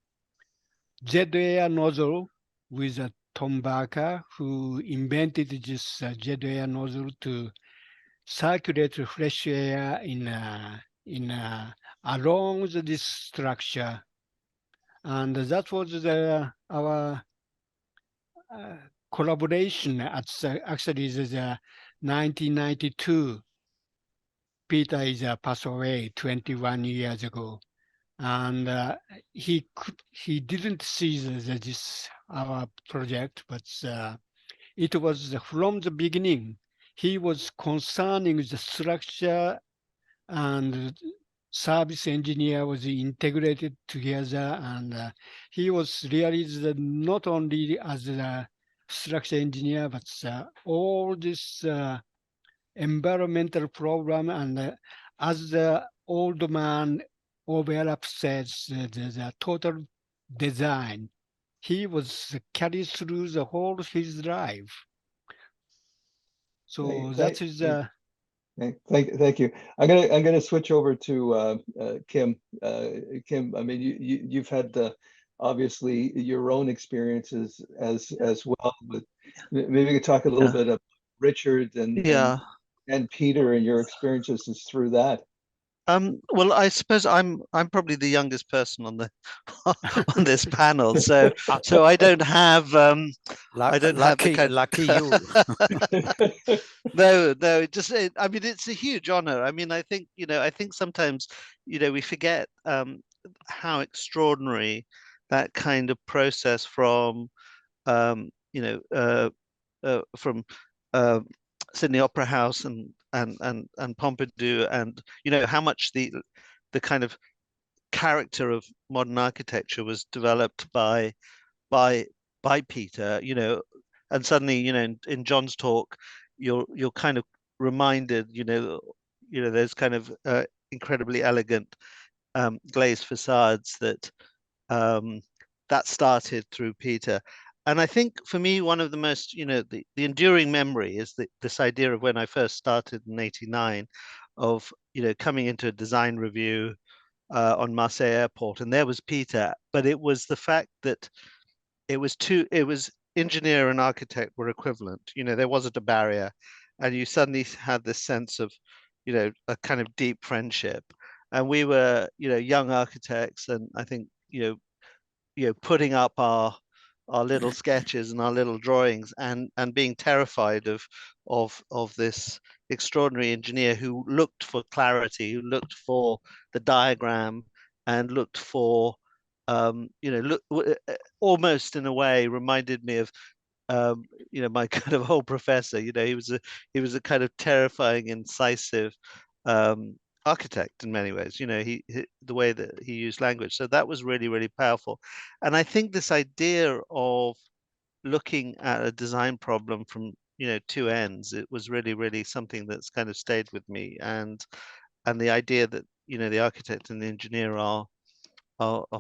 S5: jet air nozzle with Tom Barker, who invented this jet air nozzle to circulate fresh air along this structure. And that was our collaboration at actually the 1992. Peter is passed away 21 years ago, and he didn't see this our project, but it was from the beginning. He was concerning the structure, and service engineer was integrated together, and he was really not only as a structure engineer, but all this environmental program, and as the old man Overlap says, the total design, he was carried through the whole his life. So that is
S1: Thank you. I'm gonna switch over to Kim. Kim, I mean, you've had obviously your own experiences as well. But maybe you could talk a little bit about Richard and Peter and your experiences through that.
S3: Well, I suppose I'm probably the youngest person on the on this panel, so I don't have I don't have the kind.
S4: Lucky you.
S3: No, I mean, it's a huge honor. I mean, I think, I think sometimes, we forget how extraordinary that kind of process from, from uh, Sydney Opera House and Pompidou, and how much the kind of character of modern architecture was developed by by Peter, and suddenly, in John's talk, you're kind of reminded, there's kind of incredibly elegant glazed facades that started through Peter. And I think for me, one of the most, the enduring memory is this idea of when I first started in '89 of, coming into a design review on Marseille Airport, and there was Peter, but it was the fact that it was engineer and architect were equivalent. There wasn't a barrier, and you suddenly had this sense of, a kind of deep friendship. And we were, young architects, and I think, putting up our little sketches and our little drawings, and being terrified of this extraordinary engineer who looked for clarity, who looked for the diagram, and looked for almost in a way reminded me of my kind of old professor. He was a kind of terrifying, incisive architect in many ways. The way that he used language. So that was really, really powerful. And I think this idea of looking at a design problem from two ends, it was really, really something that's kind of stayed with me. And the idea that the architect and the engineer are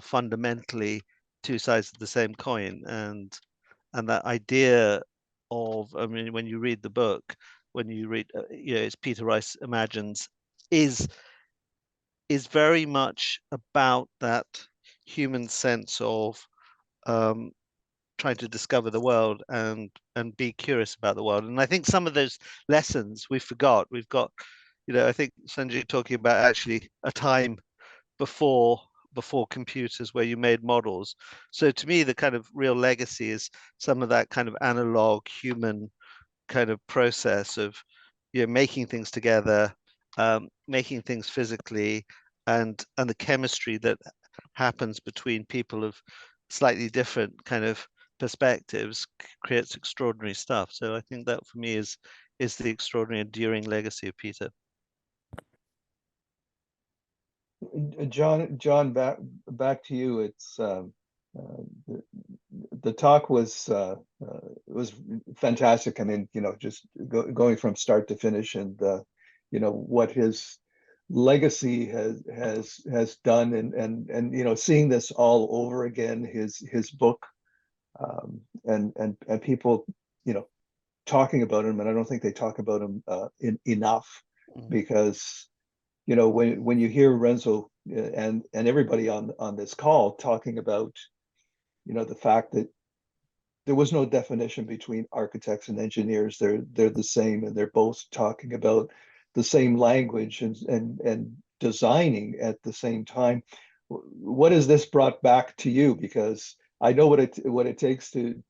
S3: fundamentally two sides of the same coin, and that idea of, I mean, when you read the book, when you read, it's Peter Rice Imagines, is very much about that human sense of trying to discover the world and be curious about the world. And I think some of those lessons we forgot. We've got, I think Shunji talking about actually a time before computers where you made models. So to me, the kind of real legacy is some of that kind of analog human kind of process of making things together, making things physically, and the chemistry that happens between people of slightly different kind of perspectives creates extraordinary stuff. So I think that for me is the extraordinary enduring legacy of Peter.
S1: John, back to you. It's the talk was fantastic. I mean, just going from start to finish, and what his legacy has done, and seeing this all over again, his book, and people talking about him, and I don't think they talk about him enough, because when you hear Renzo and everybody on this call talking about the fact that there was no definition between architects and engineers, they're the same, and they're both talking about the same language and designing at the same time. What has this brought back to you? Because I know what it takes to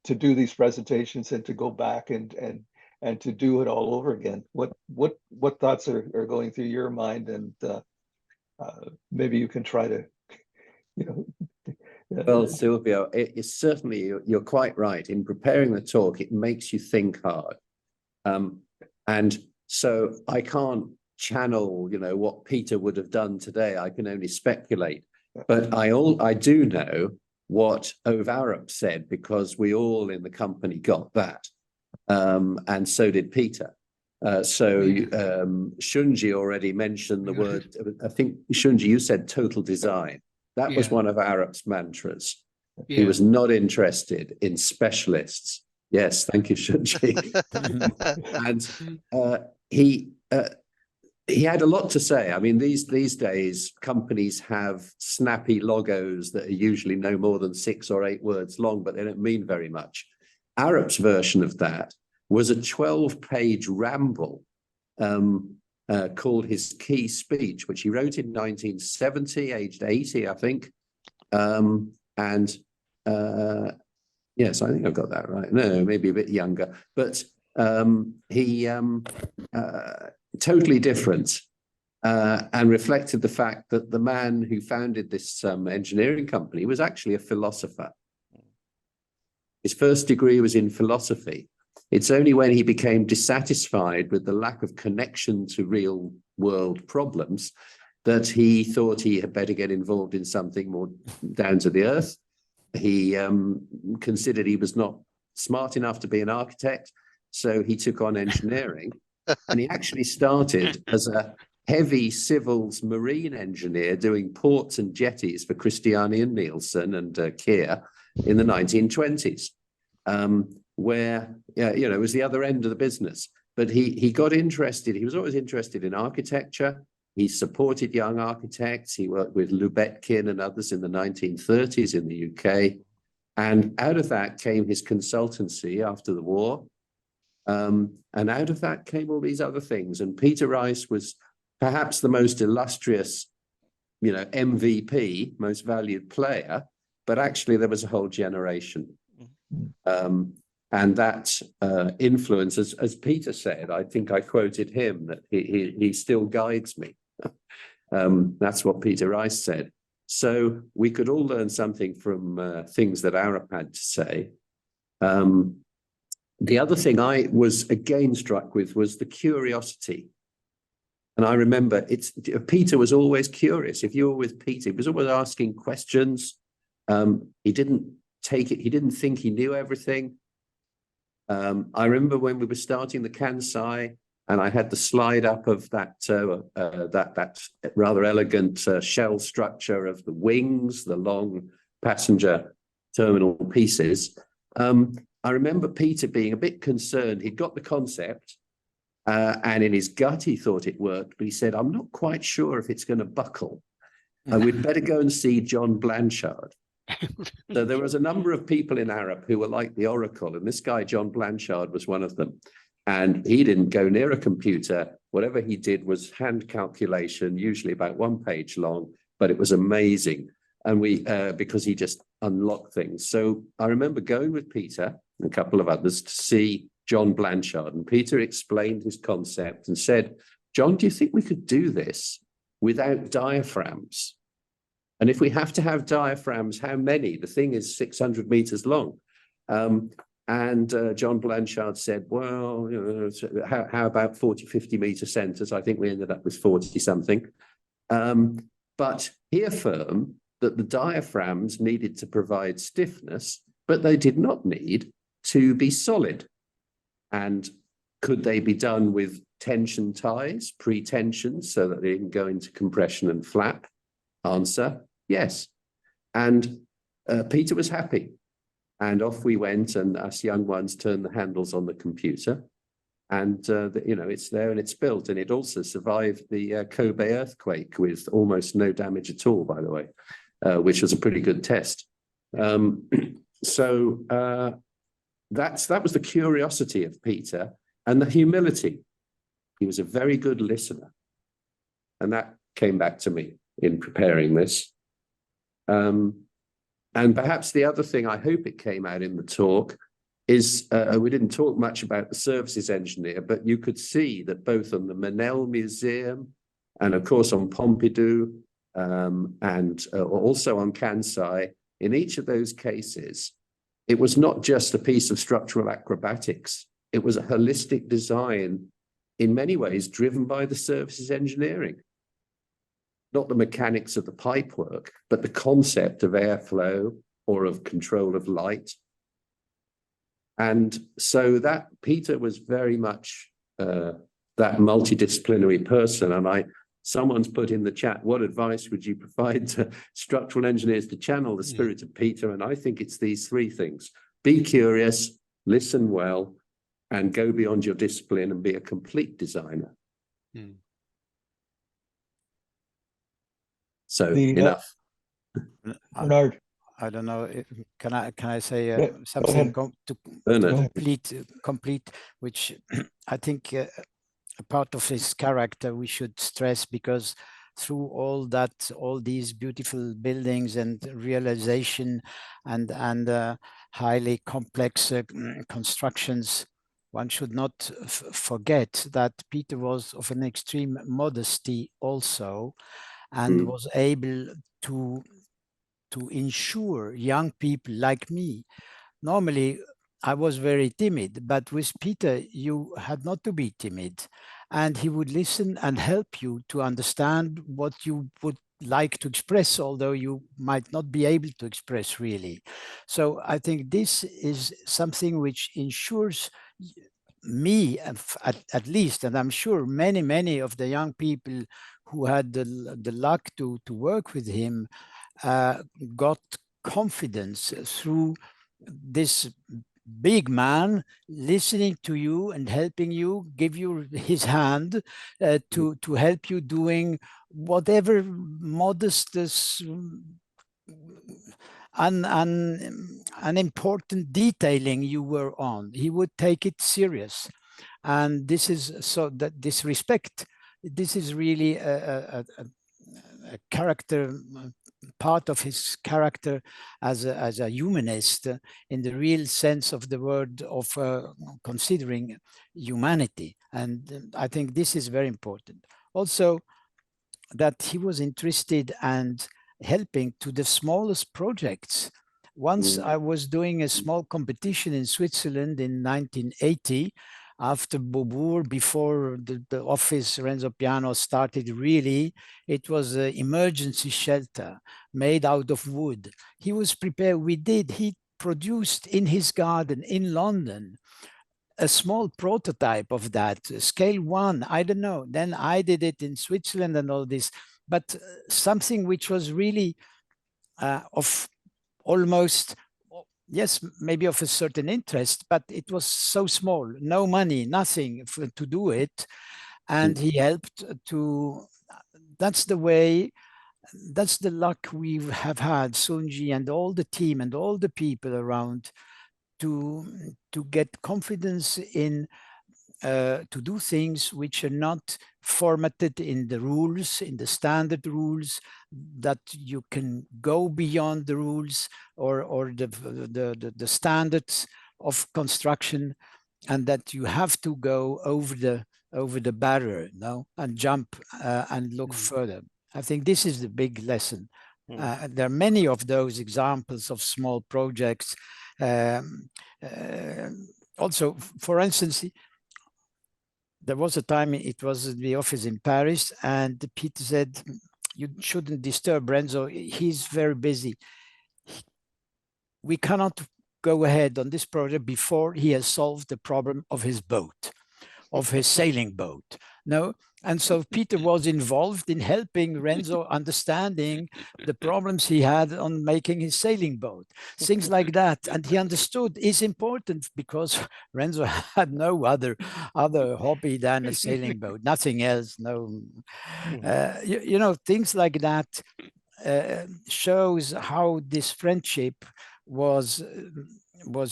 S1: do these presentations and to go back and to do it all over again. What thoughts are going through your mind? And maybe you can try to,
S2: Well, Silvio, it's certainly, you're quite right. In preparing the talk, it makes you think hard. And so I can't channel, what Peter would have done today. I can only speculate. But I do know what ARUP said, because we all in the company got that. And so did Peter. Shunji already mentioned the word, I think, Shunji, you said total design. That was one of ARUP's mantras. He was not interested in specialists. Yes, thank you, Shunji. And he had a lot to say. I mean, these days, companies have snappy logos that are usually no more than 6 or 8 words long, but they don't mean very much. ARUP's version of that was a 12-page ramble called his key speech, which he wrote in 1970, aged 80, I think. Yes, I think I've got that right. No, maybe a bit younger, but he totally different and reflected the fact that the man who founded this engineering company was actually a philosopher. His first degree was in philosophy. It's only when he became dissatisfied with the lack of connection to real world problems that he thought he had better get involved in something more down to the earth. He considered he was not smart enough to be an architect, so he took on engineering. And he actually started as a heavy civils marine engineer doing ports and jetties for Christiani and Nielsen and Kier in the 1920s, where, it was the other end of the business. But he got interested. He was always interested in architecture. He supported young architects. He worked with Lubetkin and others in the 1930s in the UK. And out of that came his consultancy after the war. And out of that came all these other things. And Peter Rice was perhaps the most illustrious, MVP, most valued player, but actually there was a whole generation. And that influence, as Peter said, I think I quoted him, that he still guides me. That's what Peter Rice said. So we could all learn something from things that ARUP had to say. The other thing I was again struck with was the curiosity. And I remember Peter was always curious. If you were with Peter, he was always asking questions. He didn't think he knew everything. I remember when we were starting the Kansai, and I had the slide up of that rather elegant shell structure of the wings, the long passenger terminal pieces. I remember Peter being a bit concerned. He'd got the concept, and in his gut he thought it worked, but he said, "I'm not quite sure if it's going to buckle. We'd better go and see John Blanchard." So there was a number of people in ARUP who were like the Oracle, and this guy, John Blanchard, was one of them. And he didn't go near a computer. Whatever he did was hand calculation, usually about 1 page long, but it was amazing. And because he just unlocked things. So I remember going with Peter and a couple of others to see John Blanchard, and Peter explained his concept and said, "John, do you think we could do this without diaphragms? And if we have to have diaphragms, how many? The thing is 600 meters long." And John Blanchard said, "Well, how about 40, 50 meter centers?" I think we ended up with 40 something. But he affirmed that the diaphragms needed to provide stiffness, but they did not need to be solid. And could they be done with tension ties, pre-tension, so that they can go into compression and flap? Answer, yes. And Peter was happy. And off we went, and us young ones turned the handles on the computer. And, it's there and it's built. And it also survived the Kobe earthquake with almost no damage at all, by the way, which was a pretty good test. That was the curiosity of Peter, and the humility. He was a very good listener. And that came back to me in preparing this. And perhaps the other thing, I hope it came out in the talk, is we didn't talk much about the services engineer, but you could see that both on the Menil Museum and of course on Pompidou and also on Kansai, in each of those cases, it was not just a piece of structural acrobatics. It was a holistic design, in many ways, driven by the services engineering. Not the mechanics of the pipework, but the concept of airflow or of control of light. And so that Peter was very much that multidisciplinary person. And someone's put in the chat, what advice would you provide to structural engineers to channel the spirit of Peter? And I think it's these three things: be curious, listen well, and go beyond your discipline and be a complete designer. So enough.
S1: Bernard.
S4: I don't know. Can I say something to complete, which I think a part of his character we should stress, because through all these beautiful buildings and realization and highly complex constructions, one should not forget that Peter was of an extreme modesty also, and was able to ensure young people like me. Normally, I was very timid, but with Peter, you had not to be timid. And he would listen and help you to understand what you would like to express, although you might not be able to express really. So I think this is something which ensures me, at least, and I'm sure many of the young people who had the luck to work with him got confidence through this big man listening to you and helping you, give you his hand to help you doing whatever modest unimportant detailing you were on. He would take it serious. And this is so that this respect, this is really a character, part of his character as a humanist in the real sense of the word, of considering humanity. And I think this is very important. Also, that he was interested and helping to the smallest projects. Once I was doing a small competition in Switzerland in 1980, after Beaubourg, before the office Renzo Piano started really. It was an emergency shelter made out of wood. He was prepared. He produced in his garden in London a small prototype of that, scale 1, I don't know. Then I did it in Switzerland and all this, but something which was really of almost, yes, maybe of a certain interest, but it was so small, no money, nothing to do it. And he helped to, that's the way, that's the luck we have had, Shunji and all the team and all the people around, to get confidence in to do things which are not formatted in the rules, in the standard rules, that you can go beyond the rules or the standards of construction, and that you have to go over the barrier, no, and jump and look further. I think this is the big lesson. There are many of those examples of small projects. Also, for instance, there was a time, it was the office in Paris, and Peter said, you shouldn't disturb Renzo, he's very busy. We cannot go ahead on this project before he has solved the problem of his boat, of his sailing boat. No, and so Peter was involved in helping Renzo understanding the problems he had on making his sailing boat, things like that. And he understood is important, because Renzo had no other hobby than a sailing boat, nothing else. No, you know, things like that shows how this friendship was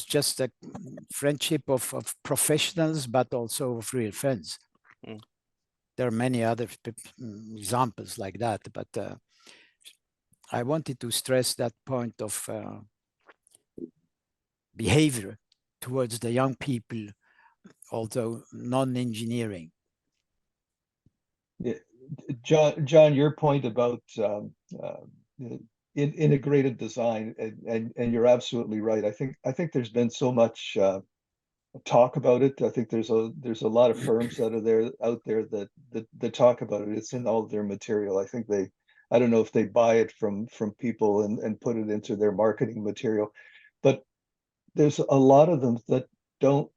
S4: just a friendship of professionals, but also of real friends. There are many other examples like that, but I wanted to stress that point of behavior towards the young people, although non-engineering.
S1: Yeah. John, your point about integrated design, and you're absolutely right. I think there's been so much talk about it. I think there's a lot of firms that are out there that talk about it. It's in all of their material. I think I don't know if they buy it from people and put it into their marketing material, but there's a lot of them that don't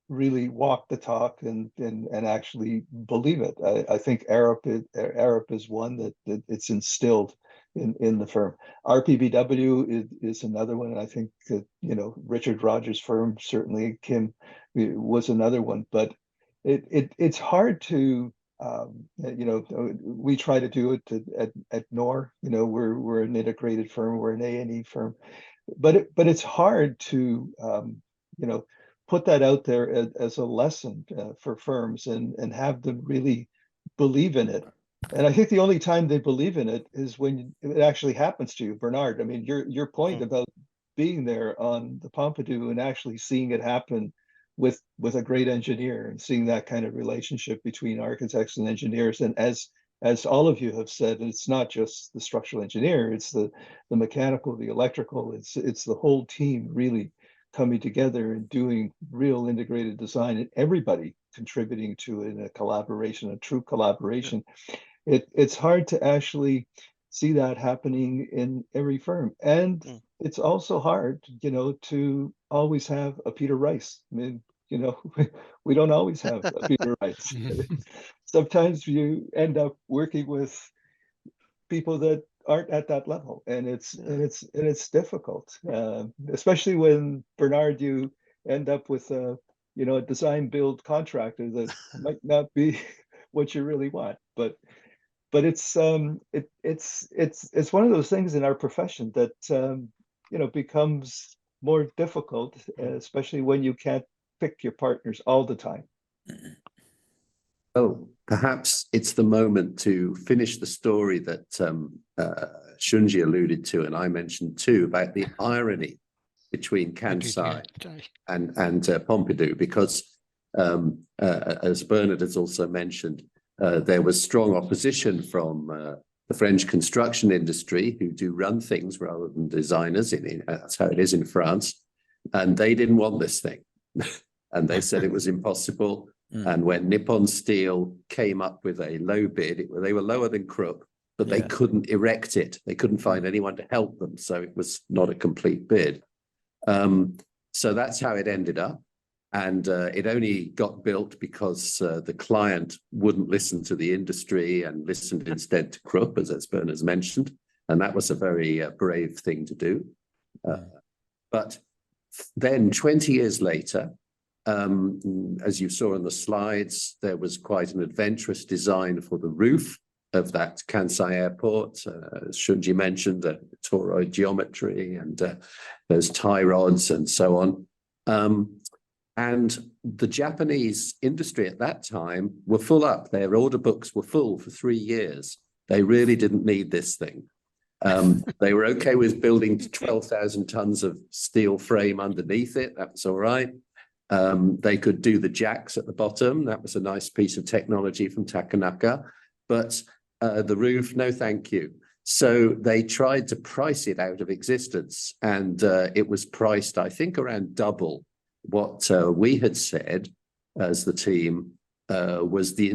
S1: really walk the talk and actually believe it. I think ARUP is one that it's instilled in the firm. RPBW is another one, and I think that, you know, Richard Rogers' firm, certainly Kim, was another one. But it's hard to you know, we try to do it at NORR. You know, we're an integrated firm, we're an A&E firm, but it's hard to you know, put that out there as a lesson for firms and have them really believe in it. And I think the only time they believe in it is when it actually happens to you, Bernard. I mean, your point about being there on the Pompidou and actually seeing it happen with a great engineer and seeing that kind of relationship between architects and engineers. And as all of you have said, it's not just the structural engineer, it's the mechanical, the electrical, it's the whole team really coming together and doing real integrated design, and everybody contributing to it in a collaboration, a true collaboration. It's hard to actually see that happening in every firm. And it's also hard, to always have a Peter Rice. I mean, we don't always have a Peter Rice. Sometimes you end up working with people that aren't at that level, and it's difficult, especially when, Bernard, you end up with a design build contractor that might not be what you really want, but it's one of those things in our profession that becomes more difficult, especially when you can't pick your partners all the time.
S2: Oh, perhaps it's the moment to finish the story that Shunji alluded to, and I mentioned too, about the irony between Kansai and Pompidou, because as Bernard has also mentioned, there was strong opposition from the French construction industry, who do run things rather than designers. That's how it is in France. And they didn't want this thing. And they said it was impossible. And when Nippon Steel came up with a low bid, they were lower than Krupp, but they couldn't erect it. They couldn't find anyone to help them. So it was not a complete bid. So that's how it ended up. And it only got built because the client wouldn't listen to the industry and listened instead to Krupp, as Bernard has mentioned. And that was a very brave thing to do. But then 20 years later, as you saw in the slides, there was quite an adventurous design for the roof of that Kansai airport. As Shunji mentioned, the toroid geometry and those tie rods and so on. And the Japanese industry at that time were full up. Their order books were full for 3 years. They really didn't need this thing. They were okay with building 12,000 tons of steel frame underneath it. That was all right. They could do the jacks at the bottom. That was a nice piece of technology from Takanaka. But the roof, no thank you. So they tried to price it out of existence. And it was priced, I think, around double what we had said as the team was the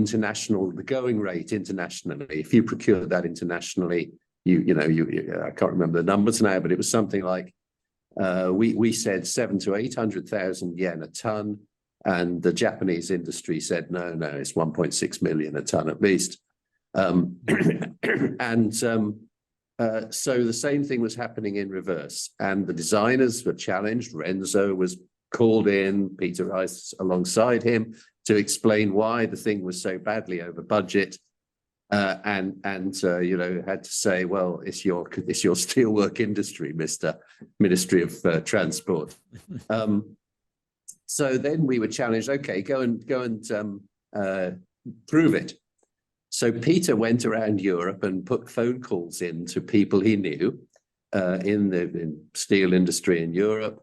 S2: going rate internationally. If you procured that internationally, I can't remember the numbers now, but it was something like we said 700,000 to 800,000 yen a ton, and the Japanese industry said no, it's 1.6 million a ton at least. So the same thing was happening in reverse, and the designers were challenged. Renzo was called in, Peter Rice alongside him, to explain why the thing was so badly over budget, and had to say, well, it's your steelwork industry, Mr. Ministry of Transport. So then we were challenged. Okay, go and prove it. So Peter went around Europe and put phone calls in to people he knew in the steel industry in Europe.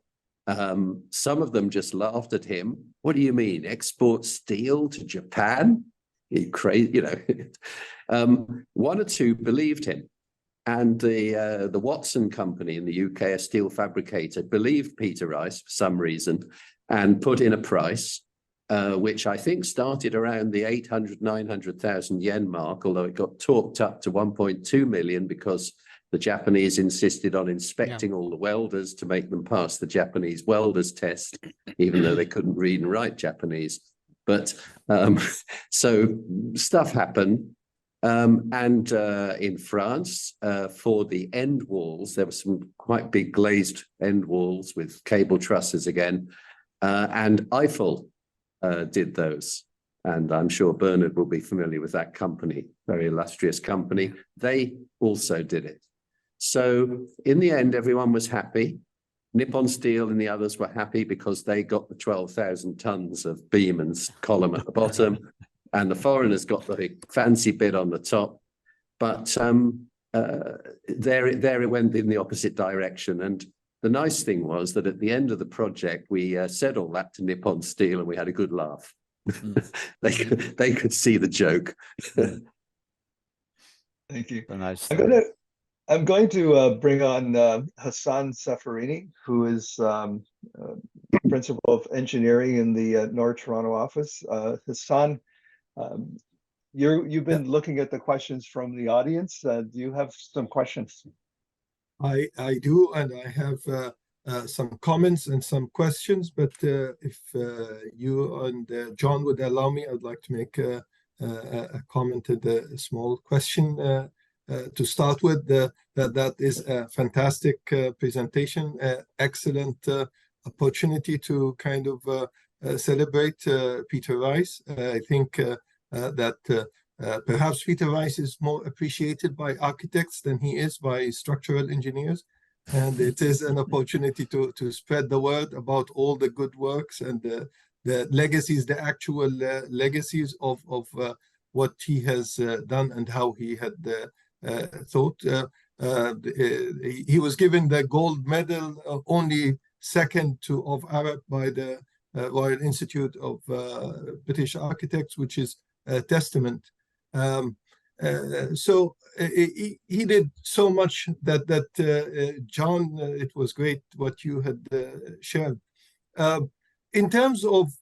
S2: Some of them just laughed at him. What do you mean, export steel to Japan? You crazy, One or two believed him, and the Watson company in the UK, a steel fabricator, believed Peter Rice for some reason and put in a price, which I think started around the 800,000–900,000 yen mark, although it got talked up to 1.2 million because the Japanese insisted on inspecting all the welders to make them pass the Japanese welders test, even though they couldn't read and write Japanese. But so stuff happened. And in France, for the end walls, there were some quite big glazed end walls with cable trusses again. And Eiffel did those. And I'm sure Bernard will be familiar with that company, very illustrious company. They also did it. So in the end, everyone was happy. Nippon Steel and the others were happy because they got the 12,000 tons of beam and column at the bottom, and the foreigners got the fancy bit on the top. But there it went in the opposite direction. And the nice thing was that at the end of the project, we said all that to Nippon Steel, and we had a good laugh. They could see the joke.
S1: Thank you.
S4: Nice.
S1: I'm going to bring on Hassan Safarini, who is Principal of Engineering in the NORR Toronto office. Hassan, you've been looking at the questions from the audience. Do you have some questions?
S6: I do, and I have some comments and some questions, but if you and John would allow me, I'd like to make a comment and a small question to start with. That is a fantastic presentation, excellent opportunity to kind of celebrate Peter Rice. I think that perhaps Peter Rice is more appreciated by architects than he is by structural engineers. And it is an opportunity to spread the word about all the good works and the legacies, the actual legacies of what he has done and how he had thought. He was given the gold medal, only second to of ARUP by the Royal Institute of British Architects, which is a testament. So he did so much that John, it was great what you had shared. In terms of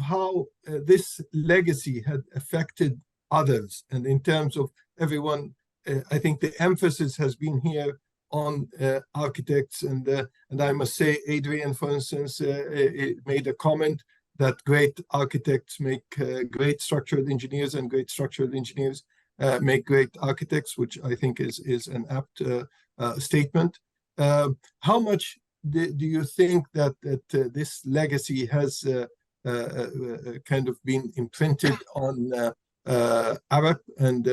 S6: how this legacy had affected others, and in terms of everyone, I think the emphasis has been here on architects, and I must say, Adrian, for instance, made a comment that great architects make great structural engineers, and great structural engineers make great architects, which I think is an apt statement. How much do you think that this legacy has kind of been imprinted on ARUP, and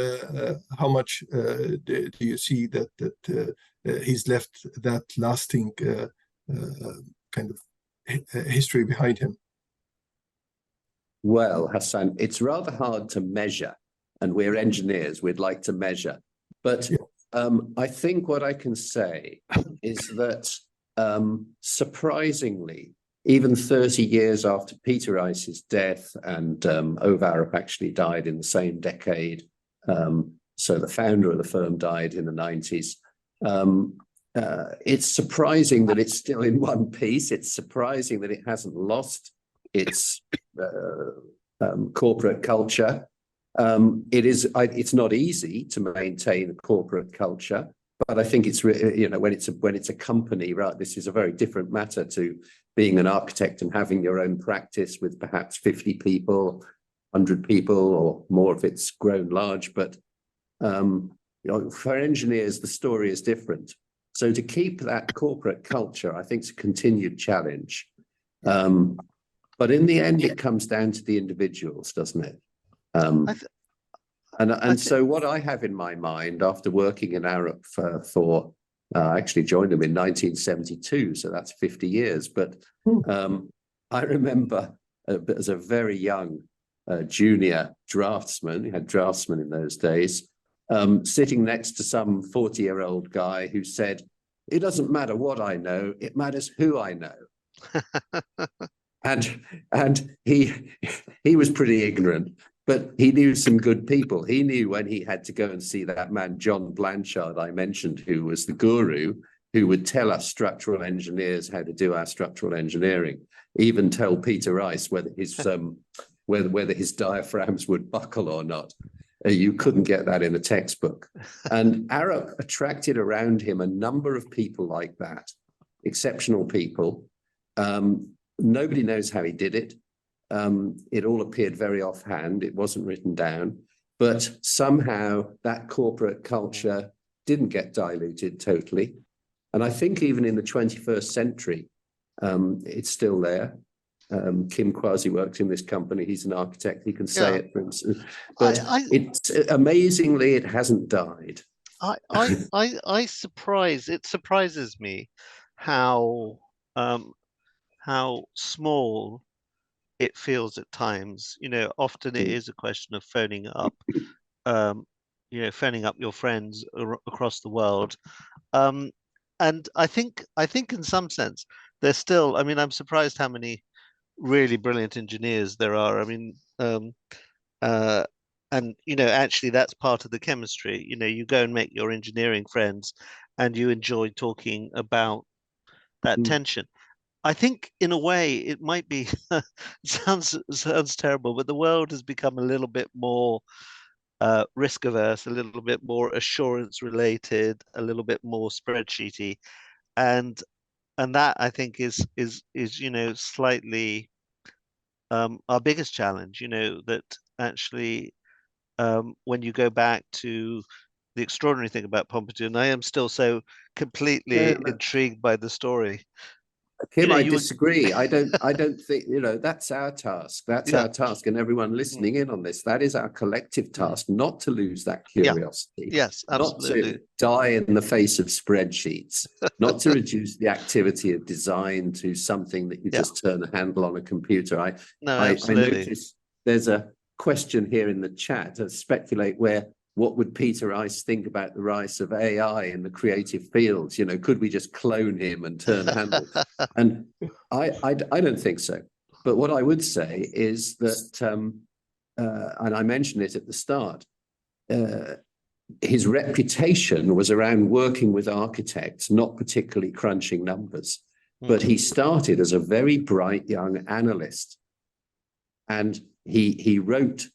S6: how much do you see that he's left that lasting kind of history behind him?
S2: Well, Hassan, it's rather hard to measure, and we're engineers, we'd like to measure. But I think what I can say is that surprisingly, even 30 years after Peter Rice's death, and Ove Arup actually died in the same decade, so the founder of the firm died in the 90s, it's surprising that it's still in one piece. It's surprising that it hasn't lost its corporate culture. It's not easy to maintain a corporate culture, but I think it's when it's a company, right? This is a very different matter to being an architect and having your own practice with perhaps 50 people, 100 people, or more if it's grown large. But for engineers, the story is different. So to keep that corporate culture, I think, is a continued challenge. But in the end, it comes down to the individuals, doesn't it? So what I have in my mind after working in ARUP for I actually joined them in 1972, so that's 50 years. But I remember as a very young junior draftsman, you had draftsmen in those days, sitting next to some 40-year-old guy who said, "It doesn't matter what I know, it matters who I know." And he was pretty ignorant, but he knew some good people. He knew when he had to go and see that man, John Blanchard, I mentioned, who was the guru, who would tell us structural engineers how to do our structural engineering, even tell Peter Rice whether his diaphragms would buckle or not. You couldn't get that in a textbook. And ARUP attracted around him a number of people like that, exceptional people. Nobody knows how he did it. It all appeared very offhand. It wasn't written down. But somehow that corporate culture didn't get diluted totally. And I think even in the 21st century, it's still there. Kim Kwasi works in this company. He's an architect. He can say it for himself. But it's amazingly, it hasn't died.
S3: It surprises me how how small it feels at times. You know, often it is a question of phoning up, phoning up your friends across the world. And I think in some sense there's still, I mean, I'm surprised how many really brilliant engineers there are. I mean, and actually that's part of the chemistry. You go and make your engineering friends and you enjoy talking about that tension. I think in a way it might be sounds terrible, but the world has become a little bit more risk averse, a little bit more assurance related, a little bit more spreadsheety, and that I think is slightly our biggest challenge. That actually when you go back to the extraordinary thing about Pompidou, and I am still so completely intrigued by the story.
S2: Kim, I disagree. I don't think, that's our task. That's our task. And everyone listening in on this, that is our collective task, not to lose that curiosity.
S3: Yes, absolutely.
S2: Not to die in the face of spreadsheets, not to reduce the activity of design to something that you just turn a handle on a computer. I notice there's a question here in the chat to speculate what would Peter Rice think about the rise of AI in the creative fields? Could we just clone him and turn a handle? And I don't think so. But what I would say is that, and I mentioned it at the start, his reputation was around working with architects, not particularly crunching numbers. But he started as a very bright young analyst. And he wrote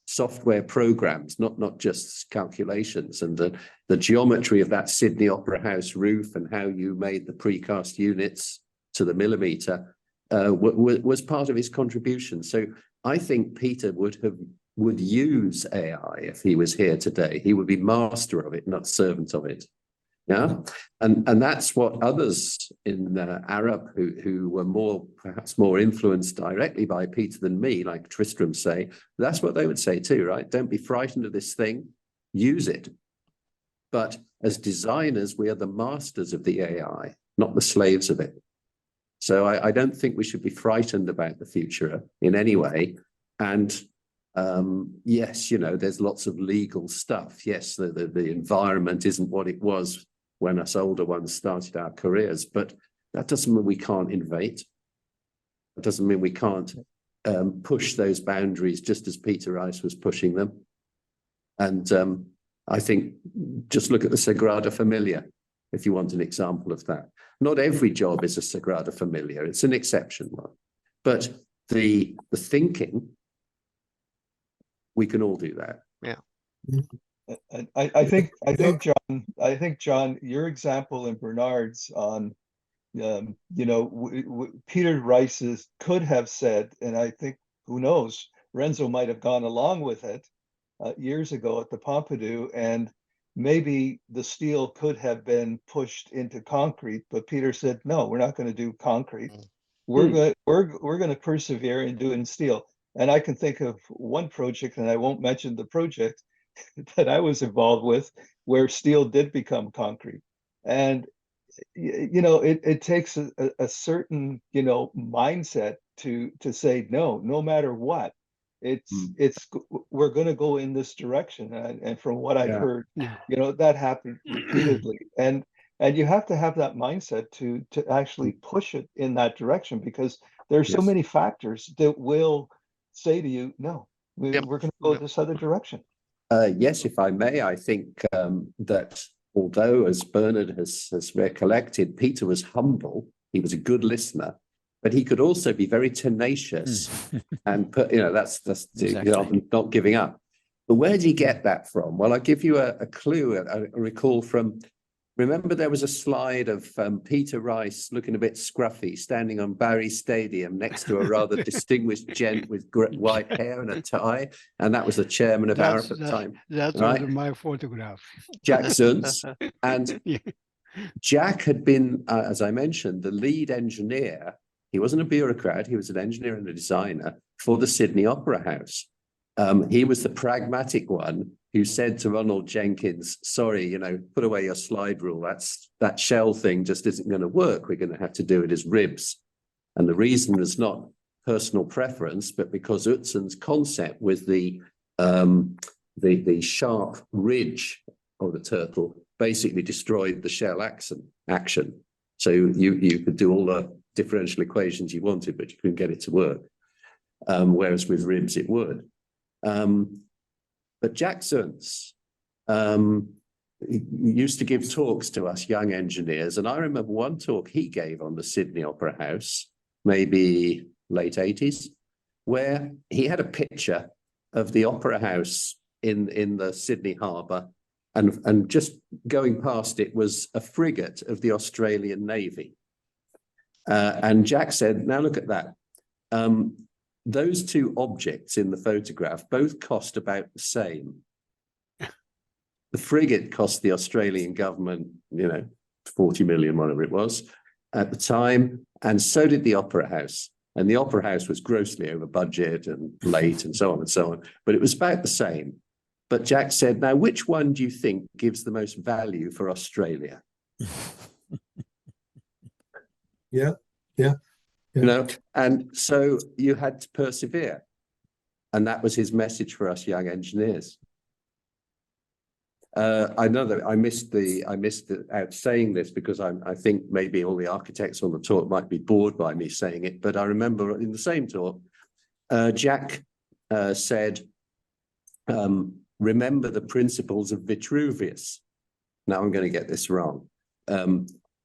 S2: software programs, not just calculations, and the geometry of that Sydney Opera House roof and how you made the precast units to the millimeter was part of his contribution. So I think Peter would use AI if he was here today. He would be master of it, not servant of it. Yeah, and that's what others in ARUP who were perhaps more influenced directly by Peter than me, like Tristram, say. That's what they would say too, right? Don't be frightened of this thing, use it. But as designers, we are the masters of the AI, not the slaves of it. So I don't think we should be frightened about the future in any way. And yes, there's lots of legal stuff. Yes, the environment isn't what it was when us older ones started our careers, but that doesn't mean we can't innovate. It doesn't mean we can't push those boundaries just as Peter Rice was pushing them. And I think just look at the Sagrada Familia, if you want an example of that. Not every job is a Sagrada Familia, it's an exception one. But the thinking, we can all do that.
S3: Yeah.
S1: I think John, your example and Bernard's on, Peter Rice's could have said, and I think, who knows, Renzo might have gone along with it years ago at the Pompidou, and maybe the steel could have been pushed into concrete, but Peter said, no, we're not going to do concrete. We're going to persevere in doing steel. And I can think of one project, and I won't mention the project, that I was involved with where steel did become concrete. And it takes a certain mindset to say no matter what, we're going to go in this direction. And from what I've heard, that happened repeatedly. And you have to have that mindset to actually push it in that direction, because there's so many factors that will say to you, no, we're going to go this other direction.
S2: Yes, if I may, I think that although, as Bernard has recollected, Peter was humble, he was a good listener, but he could also be very tenacious and that's exactly. Not giving up. But where did he get that from? Well, I'll give you a clue. I recall from, remember there was a slide of Peter Rice looking a bit scruffy, standing on Barry Stadium next to a rather distinguished gent with white hair and a tie, and that was the chairman of ARUP at the time.
S5: That's right? My photograph.
S2: Jack Zuntz. And Jack had been, as I mentioned, the lead engineer. He wasn't a bureaucrat, he was an engineer and a designer for the Sydney Opera House. He was the pragmatic one who said to Ronald Jenkins, sorry, you know, put away your slide rule. That shell thing just isn't going to work. We're going to have to do it as ribs. And the reason was not personal preference, but because Utsen's concept with the sharp ridge of the turtle basically destroyed the shell action. So you could do all the differential equations you wanted, but you couldn't get it to work. Whereas with ribs, it would. But Jack Zunz he used to give talks to us young engineers. And I remember one talk he gave on the Sydney Opera House, maybe late 80s, where he had a picture of the Opera House in the Sydney Harbour, and just going past it was a frigate of the Australian Navy. And Jack said, now look at that. Those two objects in the photograph both cost about the same. The frigate cost the Australian government, 40 million, whatever it was, at the time, and so did the Opera House. And the Opera House was grossly over budget and late and so on and so on, but it was about the same. But Jack said, now, which one do you think gives the most value for Australia?
S6: Yeah.
S2: And so you had to persevere. And that was his message for us young engineers. I know that I missed out saying this because I think maybe all the architects on the talk might be bored by me saying it, but I remember in the same talk, Jack said, remember the principles of Vitruvius. Now I'm going to get this wrong.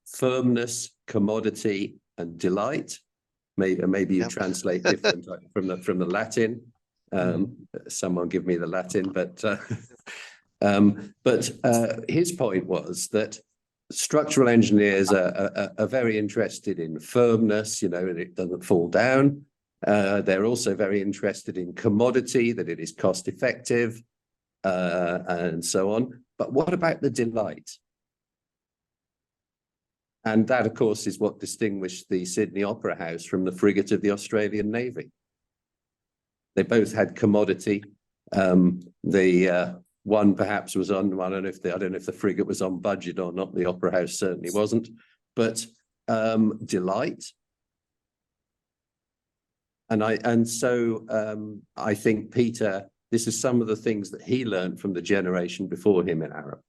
S2: Firmness, commodity, and delight. Maybe you translate different from the Latin. Someone give me the Latin, but his point was that structural engineers are very interested in firmness, and it doesn't fall down. They're also very interested in commodity, that it is cost effective, and so on. But what about the delight? And that, of course, is what distinguished the Sydney Opera House from the frigate of the Australian Navy. They both had commodity. The one perhaps was on, I don't know if the frigate was on budget or not. The Opera House certainly wasn't. But delight. And so I think Peter, this is some of the things that he learned from the generation before him in ARUP.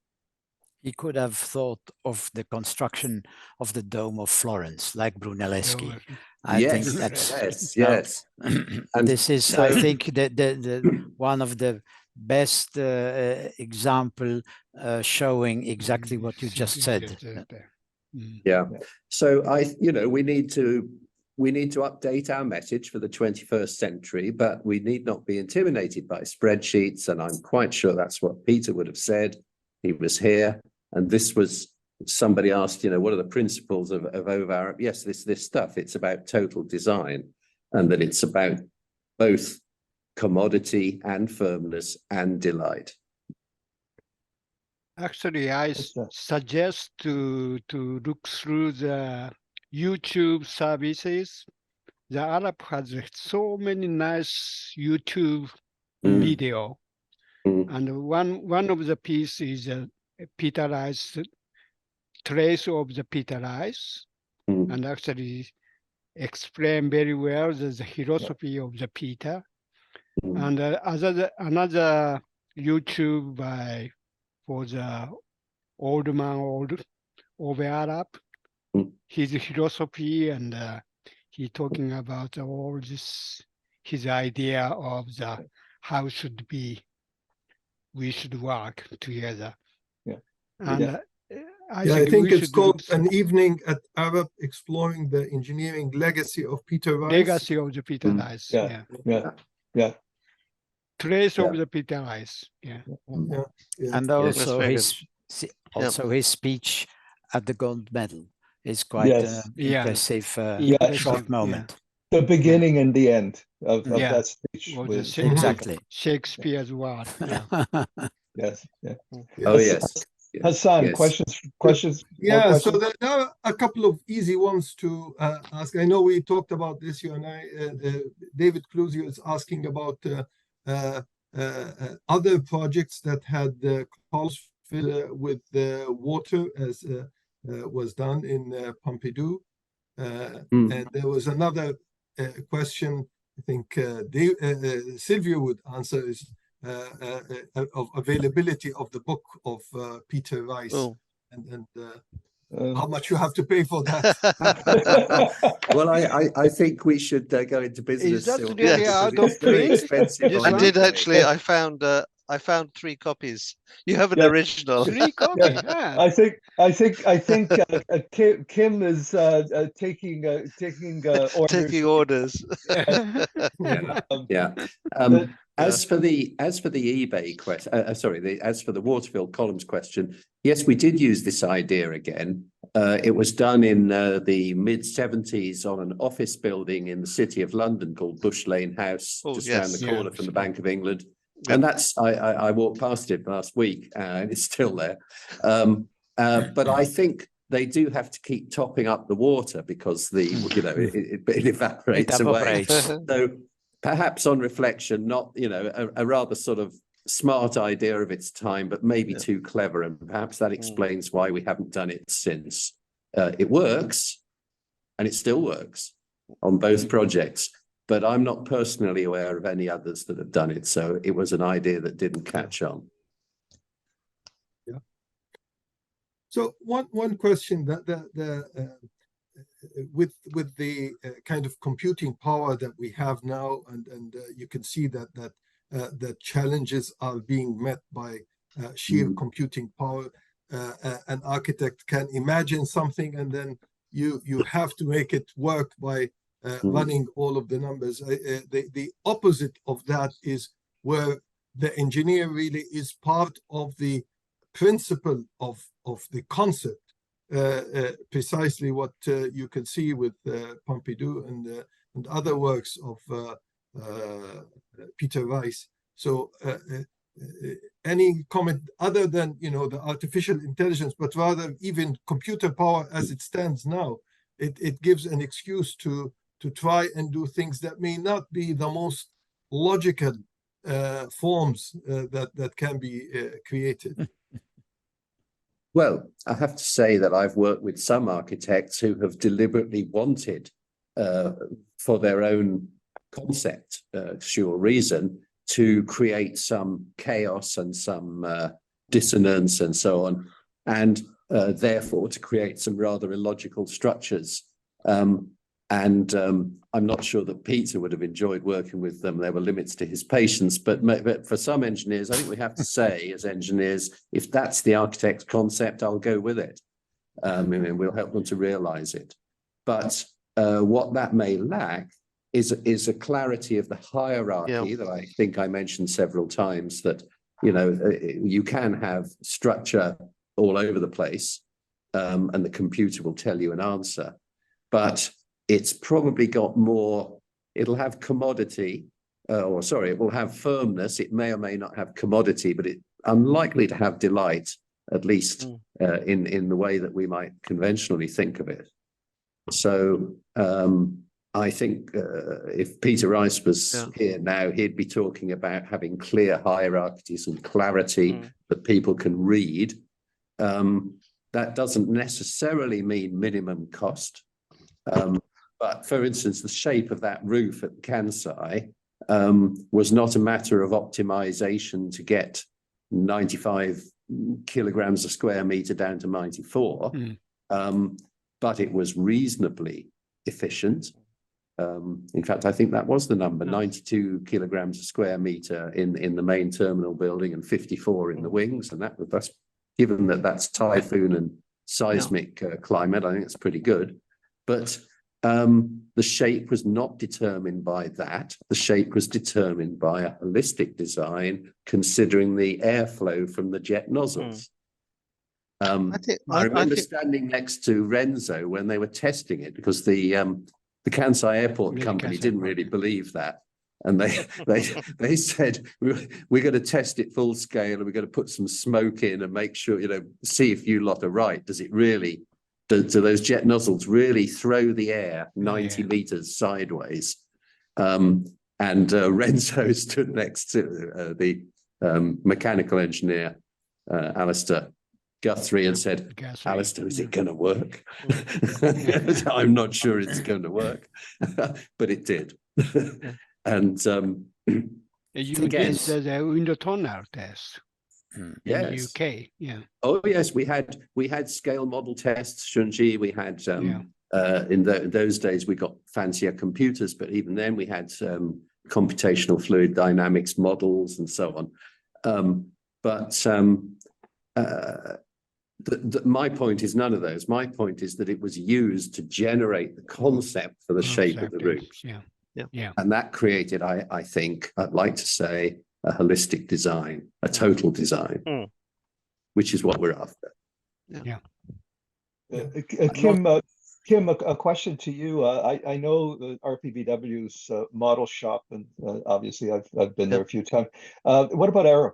S4: He could have thought of the construction of the Dome of Florence, like Brunelleschi. I think that's
S2: yes.
S4: And this is, so, I think, the one of the best example showing exactly what you just said.
S2: Yeah. So we need to update our message for the 21st century, but we need not be intimidated by spreadsheets. And I'm quite sure that's what Peter would have said. He was here. And this was, somebody asked, what are the principles of ARUP? Yes, this stuff, it's about total design, and that it's about both commodity and firmness and delight.
S5: Actually, I suggest to look through the YouTube services. The ARUP has so many nice YouTube video. And one of the pieces is Peter Rice, trace of the Peter Rice, and actually explain very well the philosophy of the Peter. And another YouTube for the old man of ARUP, his philosophy, and he talking about all this, his idea of the how we should work together. And
S6: I think it's called An Evening at ARUP, Exploring the Engineering Legacy of Peter Rice.
S5: Legacy of the Peter Rice.
S1: Yeah.
S5: Trace of the Peter Rice.
S4: And also his speech at the gold medal is quite impressive. Short moment.
S1: The beginning and the end of that speech.
S4: Exactly.
S5: Shakespeare's word.
S1: Yes.
S2: Oh, yes.
S1: Hassan, questions?
S6: Yeah, so there are a couple of easy ones to ask. I know we talked about this, you and I. David Clusio is asking about other projects that had columns filled with water, as was done in Pompidou. And there was another question, I think Silvio would answer, is of availability of the book of Peter Rice,
S3: Oh.
S6: and how much you have to pay for that.
S2: Well, I think we should go into business.
S4: Is that
S2: Silvio,
S4: really
S2: because
S4: out
S2: it's
S4: of
S2: very
S4: print?
S2: expensive
S4: This
S2: on
S3: I
S4: one?
S3: did
S2: eBay.
S3: actually. I found 3 copies. You have an
S1: Yeah.
S3: original.
S5: 3 copies. Ah.
S1: I think Kim is taking orders.
S3: Taking orders.
S2: Yeah.
S1: Um,
S2: Yeah.
S1: but-
S2: As for the eBay question, as for the Waterfield columns question, yes, we did use this idea again. It was done in the mid-70s on an office building in the City of London called Bush Lane House,
S3: Oh,
S2: just
S3: yes.
S2: around the
S5: Yeah,
S2: corner from the
S5: sure.
S2: Bank of England.
S3: Yeah.
S2: And that's I walked past it last week, and it's still there. But I think they do have to keep topping up the water because it evaporates away. So perhaps on reflection, not a rather sort of smart idea of its time, but maybe too clever, and perhaps that explains why we haven't done it since. It works, and it still works on both projects, but I'm not personally aware of any others that have done it. So it was an idea that didn't catch on.
S6: Yeah. So one question that with the kind of computing power that we have now, and you can see that the challenges are being met by sheer computing power. An architect can imagine something, and then you have to make it work by running all of the numbers. The opposite of that is where the engineer really is part of the principle of the concept. Precisely what you can see with Pompidou and other works of Peter Rice. So any comment other than the artificial intelligence, but rather even computer power as it stands now, it gives an excuse to try and do things that may not be the most logical forms that can be created.
S2: Well, I have to say that I've worked with some architects who have deliberately wanted, for their own concept, sure reason, to create some chaos and some dissonance and so on, and therefore to create some rather illogical structures. I'm not sure that Peter would have enjoyed working with them. There were limits to his patience, but for some engineers, I think we have to say, as engineers, if that's the architect's concept, I'll go with it. And we'll help them to realize it. But what that may lack is a clarity of the hierarchy that I think I mentioned several times, that you can have structure all over the place, and the computer will tell you an answer, but it's probably got more, it'll have commodity, it will have firmness. It may or may not have commodity, but it's unlikely to have delight, at least in the way that we might conventionally think of it. So I think if Peter Rice was here now, he'd be talking about having clear hierarchies and clarity that people can read. That doesn't necessarily mean minimum cost. But for instance, the shape of that roof at Kansai was not a matter of optimization to get 95 kilograms a square meter down to 94, but it was reasonably efficient. In fact, I think that was the number, 92 kilograms a square meter in the main terminal building and 54 in the wings. And that's given that that's typhoon and seismic climate, I think it's pretty good. But the shape was not determined by that. The shape was determined by a holistic design, considering the airflow from the jet nozzles. I remember standing next to Renzo when they were testing it, because the Kansai Airport company didn't really believe that. And they said, we're going to test it full scale, and we're going to put some smoke in and make sure, see if you lot are right. Does it really, do those jet nozzles really throw the air 90 meters sideways? And And Renzo stood next to the mechanical engineer, Alistair Guthrie, and said, Alistair, is it going to work? I'm not sure it's going to work, but it did. And
S5: You
S2: again,
S5: did the window tunnel test in the
S2: yes.
S5: UK, yeah.
S2: Oh yes, we had scale model tests, Shunji. We had in those days we got fancier computers, but even then we had computational fluid dynamics models and so on. My point is none of those. My point is that it was used to generate the concept for the shape of the roof.
S5: Yeah.
S2: And that created, I think, I'd like to say, a holistic design, a total design, which is what we're after.
S5: Yeah.
S1: Kim, a question to you. I know the RPBW's model shop, and obviously I've been there a few times. What about ARUP?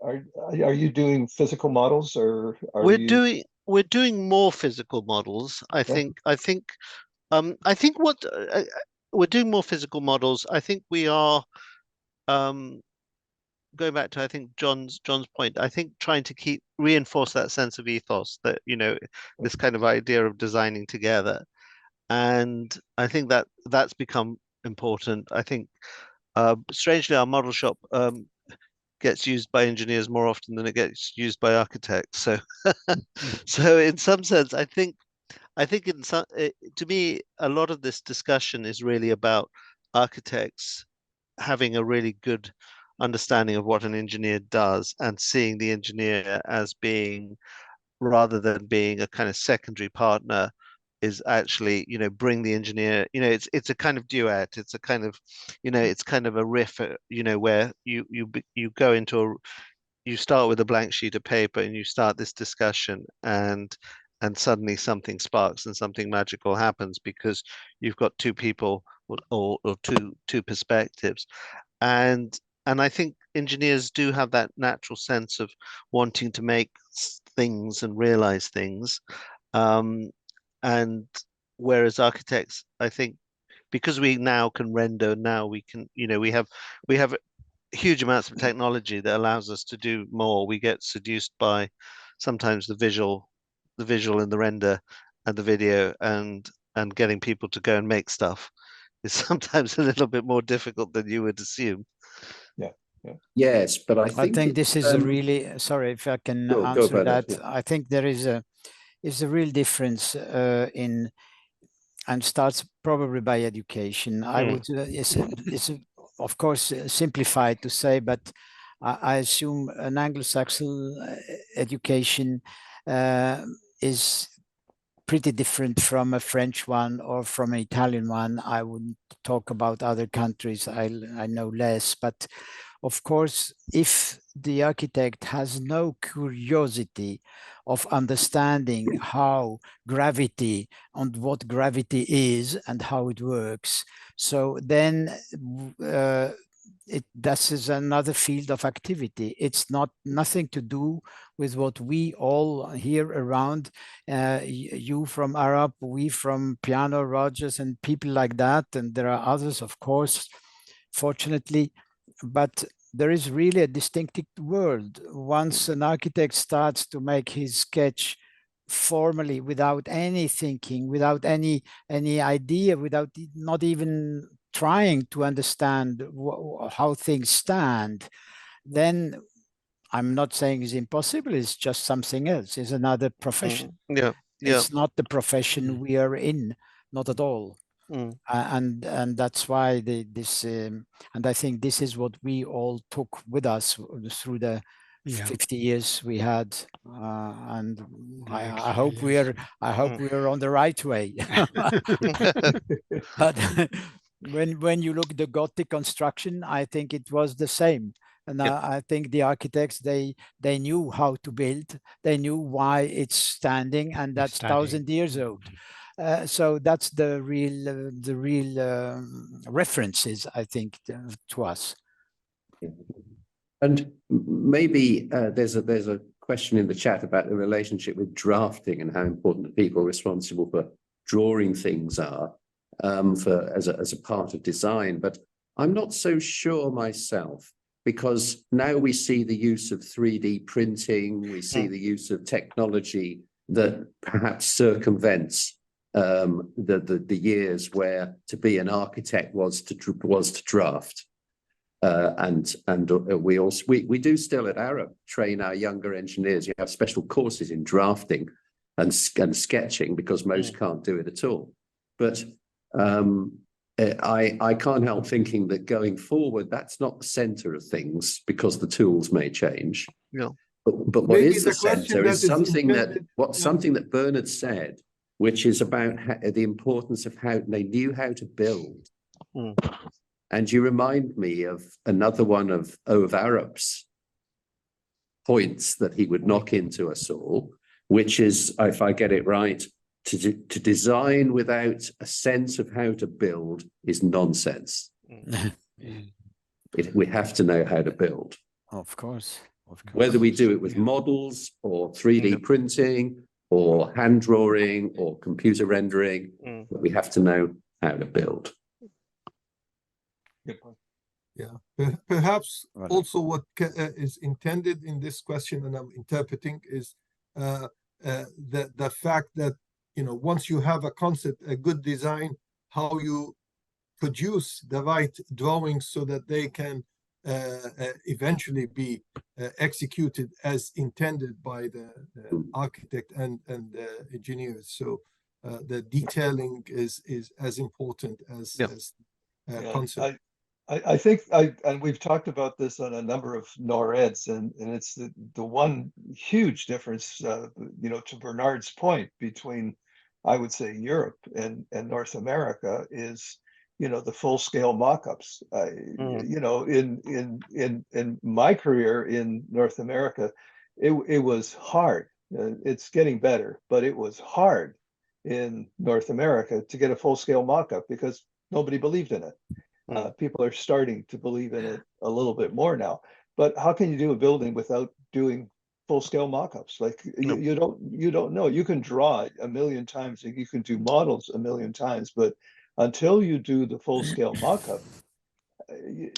S1: Are you doing physical models, or
S3: we're doing more physical models? I think what we're doing more physical models. I think we are going back to, I think, John's point. I think trying to reinforce that sense of ethos, that, you know, this kind of idea of designing together. And I think that's become important. I think strangely our model shop gets used by engineers more often than it gets used by architects. So so in some sense, I think in some, to me, a lot of this discussion is really about architects having a really good understanding of what an engineer does, and seeing the engineer as being, rather than being a kind of secondary partner, is actually, you know, bring the engineer, you know, it's a kind of duet, it's a kind of, you know, it's kind of a riff, you know, where you go into you start with a blank sheet of paper and you start this discussion, and suddenly something sparks and something magical happens, because you've got two people or two perspectives. And I think engineers do have that natural sense of wanting to make things and realize things. And whereas architects, I think, because we now can render, now we can, you know, we have huge amounts of technology that allows us to do more. We get seduced by sometimes the visual and the render and the video, and getting people to go and make stuff is sometimes a little bit more difficult than you would assume.
S2: Yes, but I think
S4: this is a really, sorry if I can answer that. I think there is a real difference in, and starts probably by education. I would, it's of course simplified to say, but I assume an Anglo-Saxon education is pretty different from a French one or from an Italian one. I wouldn't talk about other countries, I know less, but of course, if the architect has no curiosity of understanding how gravity and what gravity is and how it works, so then this is another field of activity. It's nothing to do with what we all here around, you from ARUP, we from Piano Rogers and people like that, and there are others, of course, fortunately, but there is really a distinctive world. Once an architect starts to make his sketch formally, without any thinking, without any idea, without not even trying to understand how things stand, then I'm not saying it's impossible, it's just something else, it's another profession. It's not the profession we are in, not at all. And that's why this and I think this is what we all took with us through the 50 years we had, and I hope we are on the right way. But when you look at the Gothic construction, I think it was the same. And I think the architects, they knew how to build, they knew why it's standing, and that's 1,000 years old. So that's the real references, I think, to us.
S2: And maybe there's a question in the chat about the relationship with drafting and how important the people responsible for drawing things are. as a part of design. But I'm not so sure myself, because now we see the use of 3D printing, we see the use of technology that perhaps circumvents the years where to be an architect was to draft. We do still at ARUP train our younger engineers. You have special courses in drafting and sketching, because most can't do it at all. But I can't help thinking that going forward, that's not the center of things, because the tools may change.
S3: Yeah.
S2: But what
S6: Maybe
S2: is the
S6: question
S2: center
S6: that
S2: is
S6: is
S2: something
S6: intended-
S2: something that Bernard said, which is about the importance of how they knew how to build. And you remind me of another one of ARUP's points that he would knock into us all, which is, if I get it right, to design without a sense of how to build is nonsense. We have to know how to build.
S4: Of course.
S2: Whether we do it with models or 3D printing or hand drawing or computer rendering, but we have to know how to build.
S1: Good point.
S6: Yeah, perhaps
S4: Right.
S6: also what is intended in this question, and I'm interpreting, is the fact that, you know, once you have a concept, a good design, how you produce the right drawings so that they can eventually be executed as intended by the architect and engineers. So the detailing is as important as concept.
S1: I think and we've talked about this on a number of NORR eds, and it's the one huge difference, you know, to Bernard's point, between, I would say, Europe and North America is, you know, the full scale mock-ups. You know, in my career in North America, it was hard. It's getting better, but it was hard in North America to get a full scale mock-up because nobody believed in it. People are starting to believe in it a little bit more now. But how can you do a building without doing full-scale mock-ups? Like you don't know. You can draw it a million times, and you can do models a million times, but until you do the full-scale mock-up,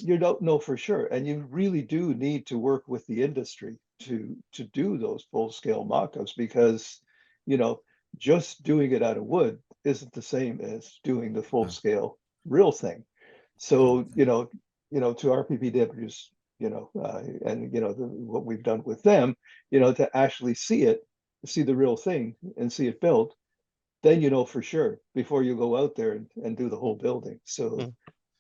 S1: you don't know for sure. And you really do need to work with the industry to do those full-scale mock-ups, because, you know, just doing it out of wood isn't the same as doing the full-scale real thing. So, you know, to RPPWs, you know, and, you know, what we've done with them, you know, to actually see the real thing and see it built, then you know for sure before you go out there and do the whole building. So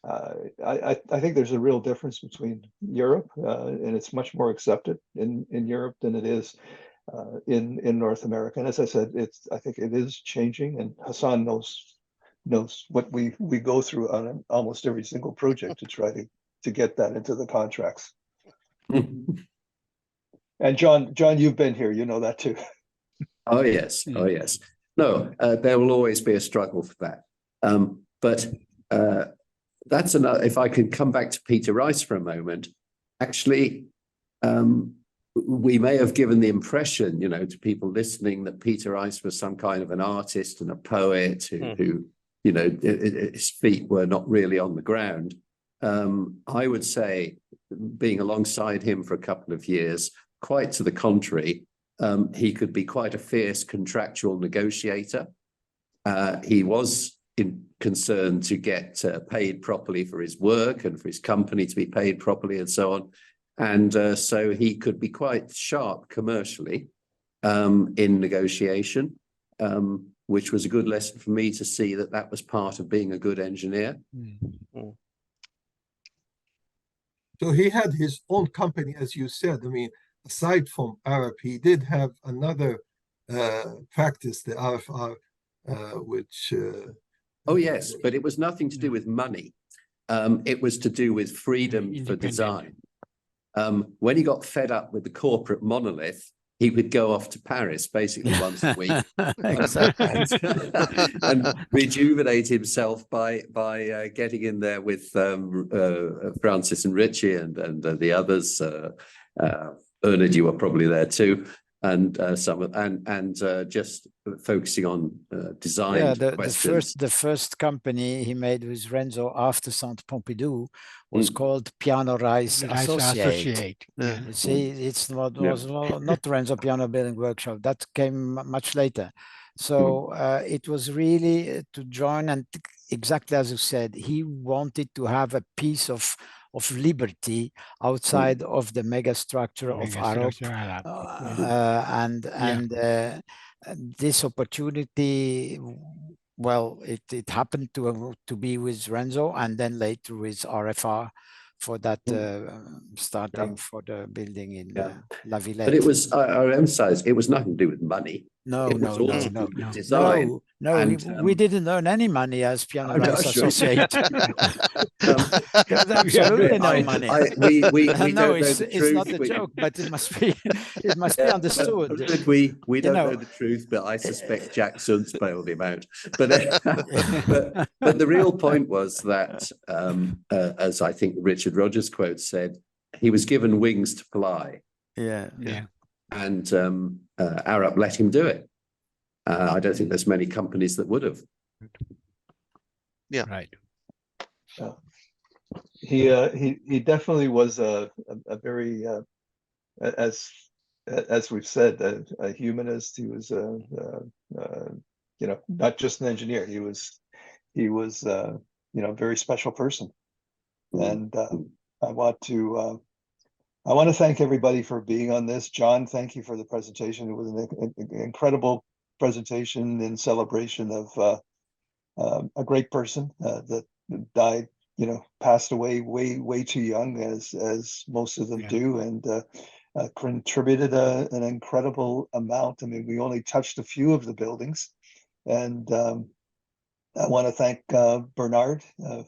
S1: I think there's a real difference between Europe, and it's much more accepted in Europe than it is in North America. And as I said, I think it is changing, and Hassan knows what we go through on almost every single project to try to get that into the contracts. And John, you've been here, you know that too.
S2: Oh yes, oh yes. No, there will always be a struggle for that. But that's another. If I can come back to Peter Rice for a moment, actually, we may have given the impression, you know, to people listening, that Peter Rice was some kind of an artist and a poet who you know, his feet were not really on the ground. I would say, being alongside him for a couple of years, quite to the contrary, he could be quite a fierce contractual negotiator. He was concerned to get paid properly for his work and for his company to be paid properly and so on. And so he could be quite sharp commercially in negotiation. Which was a good lesson for me to see that was part of being a good engineer.
S6: So he had his own company, as you said. I mean, aside from ARUP, he did have another practice, the RFR, which...
S2: oh, yes, but it was nothing to do with money. It was to do with freedom for design. When he got fed up with the corporate monolith, he would go off to Paris basically once a week and rejuvenate himself by getting in there with Francis and Richie and the others. Bernard, you were probably there too. and just focusing on design
S4: Yeah,
S2: questions.
S4: the first company he made with Renzo after Centre Pompidou was called Piano Rice Associate.
S5: Yeah.
S4: You see, it's what was not Renzo Piano Building Workshop. That came much later. So it was really to join, and exactly as you said, he wanted to have a piece of liberty outside of the mega structure of ARUP, and this opportunity, well, it happened to be with Renzo, and then later with RFR for that starting for the building in La Villette.
S2: But it was, I emphasize, it was nothing to do with money.
S4: No,
S2: It was
S4: no,
S2: all
S4: no,
S2: to do
S4: no,
S2: with
S4: no,
S2: design.
S4: no,
S2: And,
S4: we didn't earn any money as Piano Rice Associate. There was
S2: I-
S4: absolutely no money.
S2: we
S4: No,
S2: don't know
S4: it's
S2: the truth.
S4: not a joke, but it must be it must be understood.
S2: But we don't
S4: know,
S2: know the truth, but I suspect Jack Sund's bailed him out. But but the real point was that, as I think Richard Rogers' quote said, he was given wings to fly.
S4: Yeah.
S2: And ARUP let him do it. I don't think there's many companies that would have.
S3: Yeah.
S5: Right.
S1: He definitely was a very as we've said, a humanist. He was not just an engineer. He was a very special person. And I want to thank everybody for being on this. John, thank you for the presentation. It was an incredible presentation in celebration of a great person that died, passed away way too young, as most of them do, and contributed an incredible amount. I mean, we only touched a few of the buildings, and I want to thank Bernard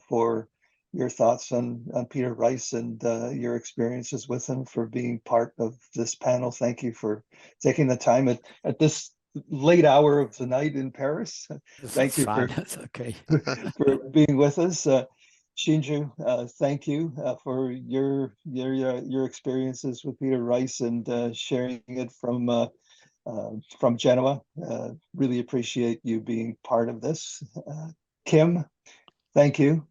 S1: for your thoughts on Peter Rice and your experiences with him, for being part of this panel. Thank you for taking the time at this late hour of the night in Paris. Thank you for being with us. Shunji, thank you for your experiences with Peter Rice and sharing it from Genoa. Really appreciate you being part of this. Kim, thank you.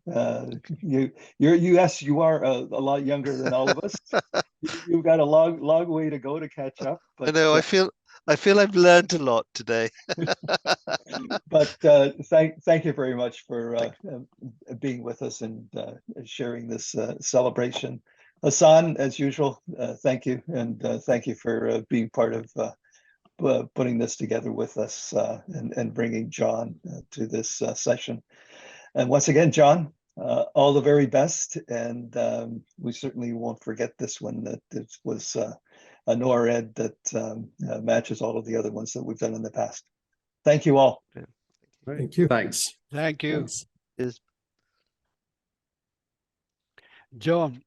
S1: Yes, you are a lot younger than all of us. You've got a long way to go to catch up. But,
S3: I know. I feel I've learned a lot today.
S1: But thank you very much for being with us and sharing this celebration. Hassan, as usual, thank you, and thank you for being part of putting this together with us and bringing John to this session. And once again, John, all the very best, and we certainly won't forget this one, that it was a NORR Ed that matches all of the other ones that we've done in the past. Thank you all.
S6: Thank you.
S2: Thanks.
S5: Thank you.
S2: Thanks.
S5: John,